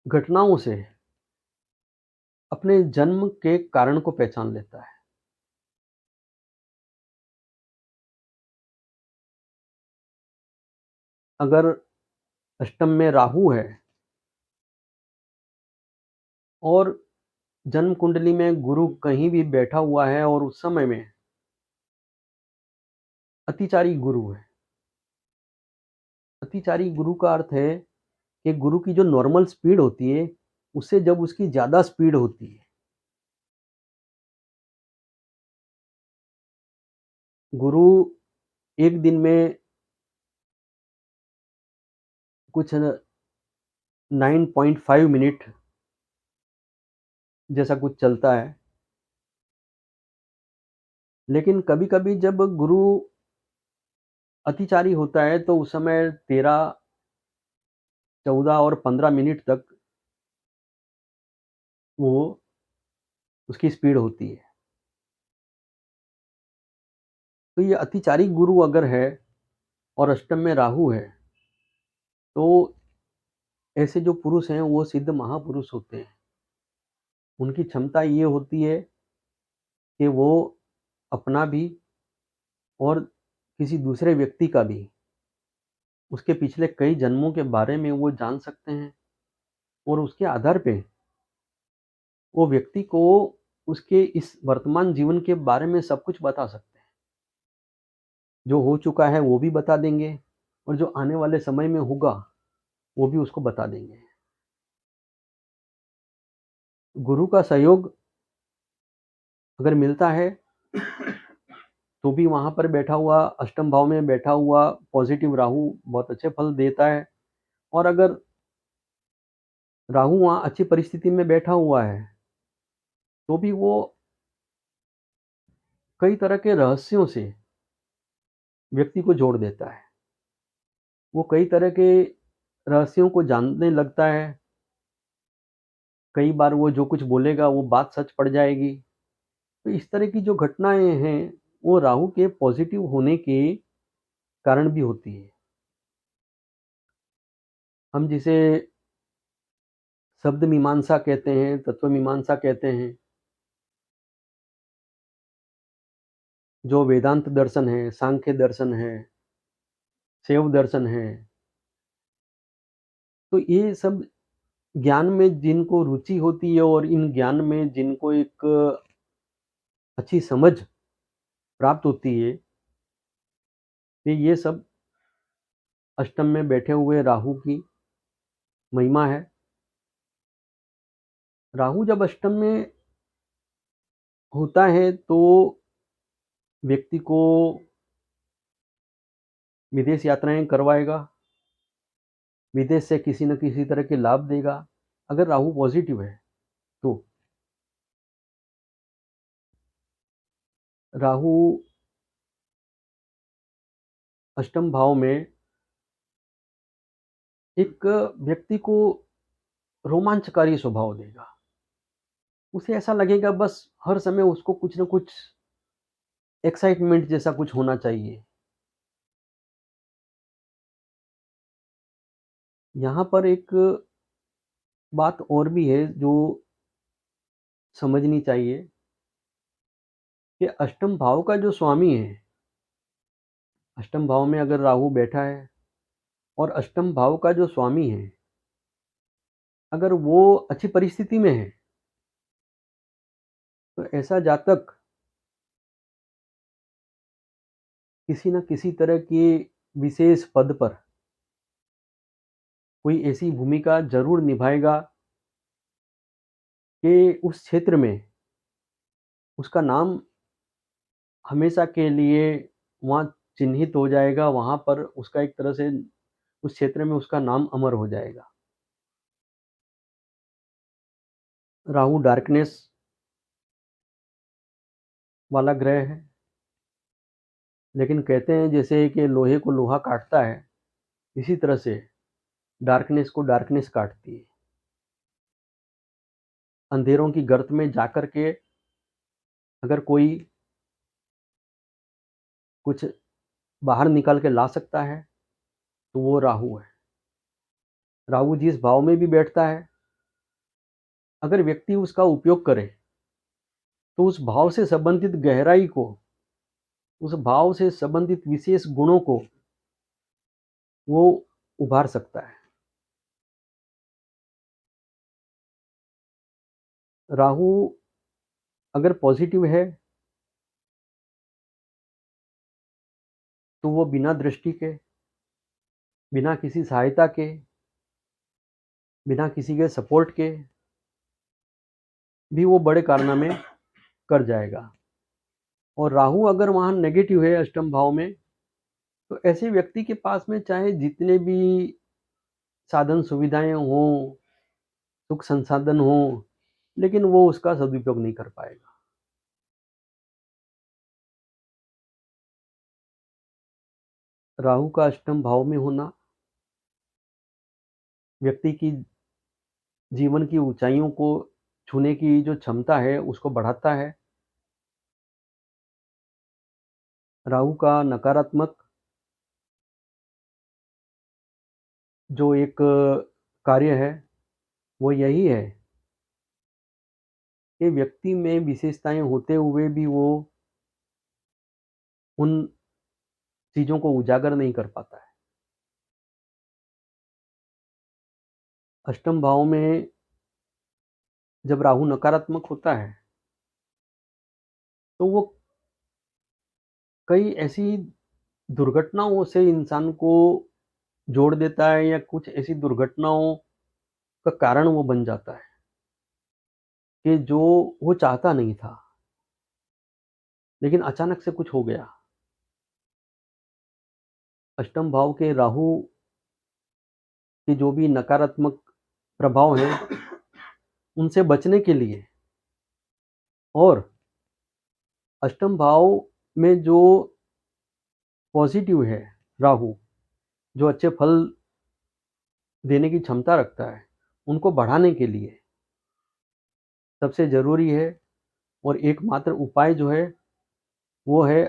घटनाओं से अपने जन्म के कारण को पहचान लेता है। अगर अष्टम में राहु है और जन्म कुंडली में गुरु कहीं भी बैठा हुआ है और उस समय में अतिचारी गुरु है। अतिचारी गुरु का अर्थ है कि गुरु की जो नॉर्मल स्पीड होती है उससे जब उसकी ज़्यादा स्पीड होती है। गुरु एक दिन में कुछ 9.5 मिनट जैसा कुछ चलता है, लेकिन कभी-कभी जब गुरु अतिचारी होता है तो उस समय 13, 14 और 15 मिनट तक वो उसकी स्पीड होती है। तो ये अतिचारी गुरु अगर है और अष्टम में राहु है, तो ऐसे जो पुरुष हैं वो सिद्ध महापुरुष होते हैं। उनकी क्षमता ये होती है कि वो अपना भी और किसी दूसरे व्यक्ति का भी, उसके पिछले कई जन्मों के बारे में वो जान सकते हैं और उसके आधार पे वो व्यक्ति को उसके इस वर्तमान जीवन के बारे में सब कुछ बता सकते हैं। जो हो चुका है वो भी बता देंगे और जो आने वाले समय में होगा वो भी उसको बता देंगे। गुरु का सहयोग अगर मिलता है तो भी वहाँ पर बैठा हुआ अष्टम भाव में बैठा हुआ पॉजिटिव राहु बहुत अच्छे फल देता है। और अगर राहु वहाँ अच्छी परिस्थिति में बैठा हुआ है तो भी वो कई तरह के रहस्यों से व्यक्ति को जोड़ देता है। वो कई तरह के रहस्यों को जानने लगता है। कई बार वो जो कुछ बोलेगा वो बात सच पड़ जाएगी। तो इस तरह की जो घटनाएँ हैं वो राहु के पॉजिटिव होने के कारण भी होती है। हम जिसे शब्द मीमांसा कहते हैं, तत्व मीमांसा कहते हैं, जो वेदांत दर्शन है, सांख्य दर्शन है, शैव दर्शन है, तो ये सब ज्ञान में जिनको रुचि होती है और इन ज्ञान में जिनको एक अच्छी समझ प्राप्त होती है, ये सब अष्टम में बैठे हुए राहु की महिमा है। राहु जब अष्टम में होता है तो व्यक्ति को विदेश यात्राएं करवाएगा, विदेश से किसी न किसी तरह के लाभ देगा, अगर राहु पॉजिटिव है। तो राहु अष्टम भाव में एक व्यक्ति को रोमांचकारी स्वभाव देगा। उसे ऐसा लगेगा बस हर समय उसको कुछ न कुछ एक्साइटमेंट जैसा कुछ होना चाहिए। यहाँ पर एक बात और भी है जो समझनी चाहिए कि अष्टम भाव का जो स्वामी है, अष्टम भाव में अगर राहु बैठा है और अष्टम भाव का जो स्वामी है, अगर वो अच्छी परिस्थिति में है, तो ऐसा जातक किसी न किसी तरह के विशेष पद पर कोई ऐसी भूमिका ज़रूर निभाएगा कि उस क्षेत्र में उसका नाम हमेशा के लिए वहाँ चिन्हित हो जाएगा, वहाँ पर उसका एक तरह से उस क्षेत्र में उसका नाम अमर हो जाएगा। राहु डार्कनेस वाला ग्रह है, लेकिन कहते हैं जैसे कि लोहे को लोहा काटता है, इसी तरह से डार्कनेस को डार्कनेस काटती है। अंधेरों की गर्त में जाकर के अगर कोई कुछ बाहर निकाल के ला सकता है, तो वो राहु है। राहु जिस भाव में भी बैठता है, अगर व्यक्ति उसका उपयोग करे, तो उस भाव से संबंधित गहराई को, उस भाव से संबंधित विशेष गुणों को वो उभार सकता है। राहु अगर पॉजिटिव है, तो वो बिना दृष्टि के, बिना किसी सहायता के, बिना किसी के सपोर्ट के भी वो बड़े कारनामे कर जाएगा। और राहु अगर वहाँ नेगेटिव है अष्टम भाव में, तो ऐसे व्यक्ति के पास में चाहे जितने भी साधन सुविधाएं हों, सुख संसाधन हों, लेकिन वो उसका सदुपयोग नहीं कर पाएगा। राहु का अष्टम भाव में होना व्यक्ति की जीवन की ऊंचाइयों को छूने की जो क्षमता है उसको बढ़ाता है। राहु का नकारात्मक जो एक कार्य है, वो यही है कि व्यक्ति में विशेषताएं होते हुए भी वो उन चीज़ों को उजागर नहीं कर पाता है। अष्टम भाव में जब राहु नकारात्मक होता है, तो वो कई ऐसी दुर्घटनाओं से इंसान को जोड़ देता है या कुछ ऐसी दुर्घटनाओं का कारण वो बन जाता है कि जो वो चाहता नहीं था, लेकिन अचानक से कुछ हो गया। अष्टम भाव के राहु के जो भी नकारात्मक प्रभाव हैं, उनसे बचने के लिए और अष्टम भाव में जो पॉजिटिव है राहु, जो अच्छे फल देने की क्षमता रखता है, उनको बढ़ाने के लिए सबसे ज़रूरी है और एकमात्र उपाय जो है, वो है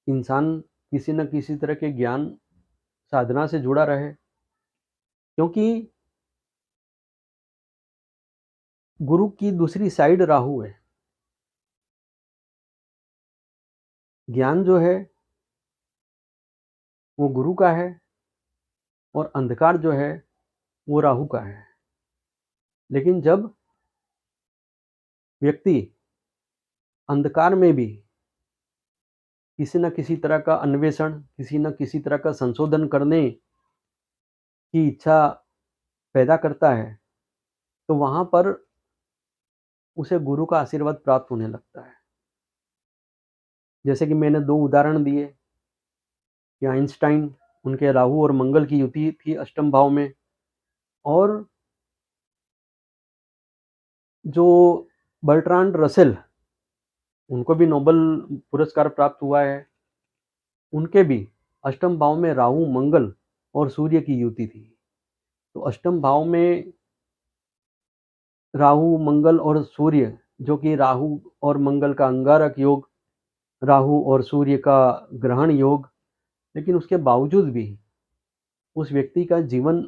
इंसान किसी न किसी तरह के ज्ञान साधना से जुड़ा रहे। क्योंकि गुरु की दूसरी साइड राहु है। ज्ञान जो है वो गुरु का है और अंधकार जो है वो राहु का है। लेकिन जब व्यक्ति अंधकार में भी किसी न किसी तरह का अन्वेषण, किसी न किसी तरह का संशोधन करने की इच्छा पैदा करता है, तो वहाँ पर उसे गुरु का आशीर्वाद प्राप्त होने लगता है। जैसे कि मैंने 2 उदाहरण दिए कि आइंस्टाइन, उनके राहु और मंगल की युति थी अष्टम भाव में, और जो बर्ट्रांड रसेल, उनको भी नोबेल पुरस्कार प्राप्त हुआ है, उनके भी अष्टम भाव में राहु, मंगल और सूर्य की युति थी। तो अष्टम भाव में राहु, मंगल और सूर्य, जो कि राहु और मंगल का अंगारक योग, राहु और सूर्य का ग्रहण योग, लेकिन उसके बावजूद भी उस व्यक्ति का जीवन,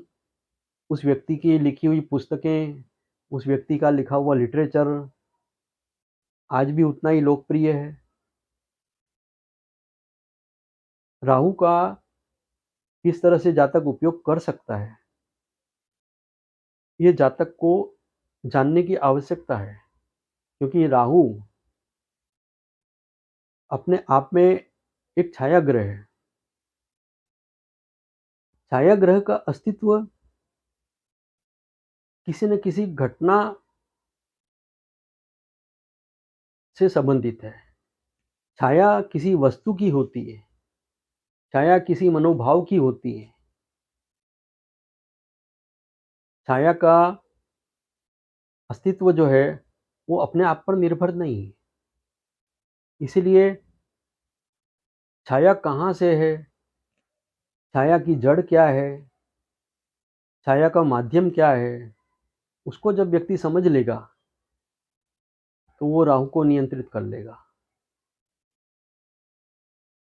उस व्यक्ति की लिखी हुई पुस्तकें, उस व्यक्ति का लिखा हुआ लिटरेचर आज भी उतना ही लोकप्रिय है। राहु का किस तरह से जातक उपयोग कर सकता है, ये जातक को जानने की आवश्यकता है, क्योंकि राहु अपने आप में एक छाया ग्रह है। छाया ग्रह का अस्तित्व किसी न किसी घटना से संबंधित है। छाया किसी वस्तु की होती है, छाया किसी मनोभाव की होती है। छाया का अस्तित्व जो है वो अपने आप पर निर्भर नहीं है। इसीलिए छाया कहाँ से है, छाया की जड़ क्या है, छाया का माध्यम क्या है, उसको जब व्यक्ति समझ लेगा तो वो राहु को नियंत्रित कर लेगा।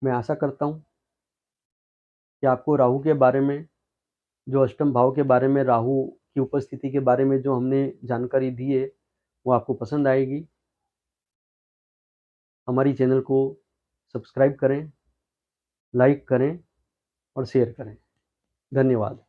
मैं आशा करता हूँ कि आपको राहु के बारे में, जो अष्टम भाव के बारे में, राहु की उपस्थिति के बारे में जो हमने जानकारी दी है, वो आपको पसंद आएगी। हमारी चैनल को सब्सक्राइब करें, लाइक करें और शेयर करें। धन्यवाद।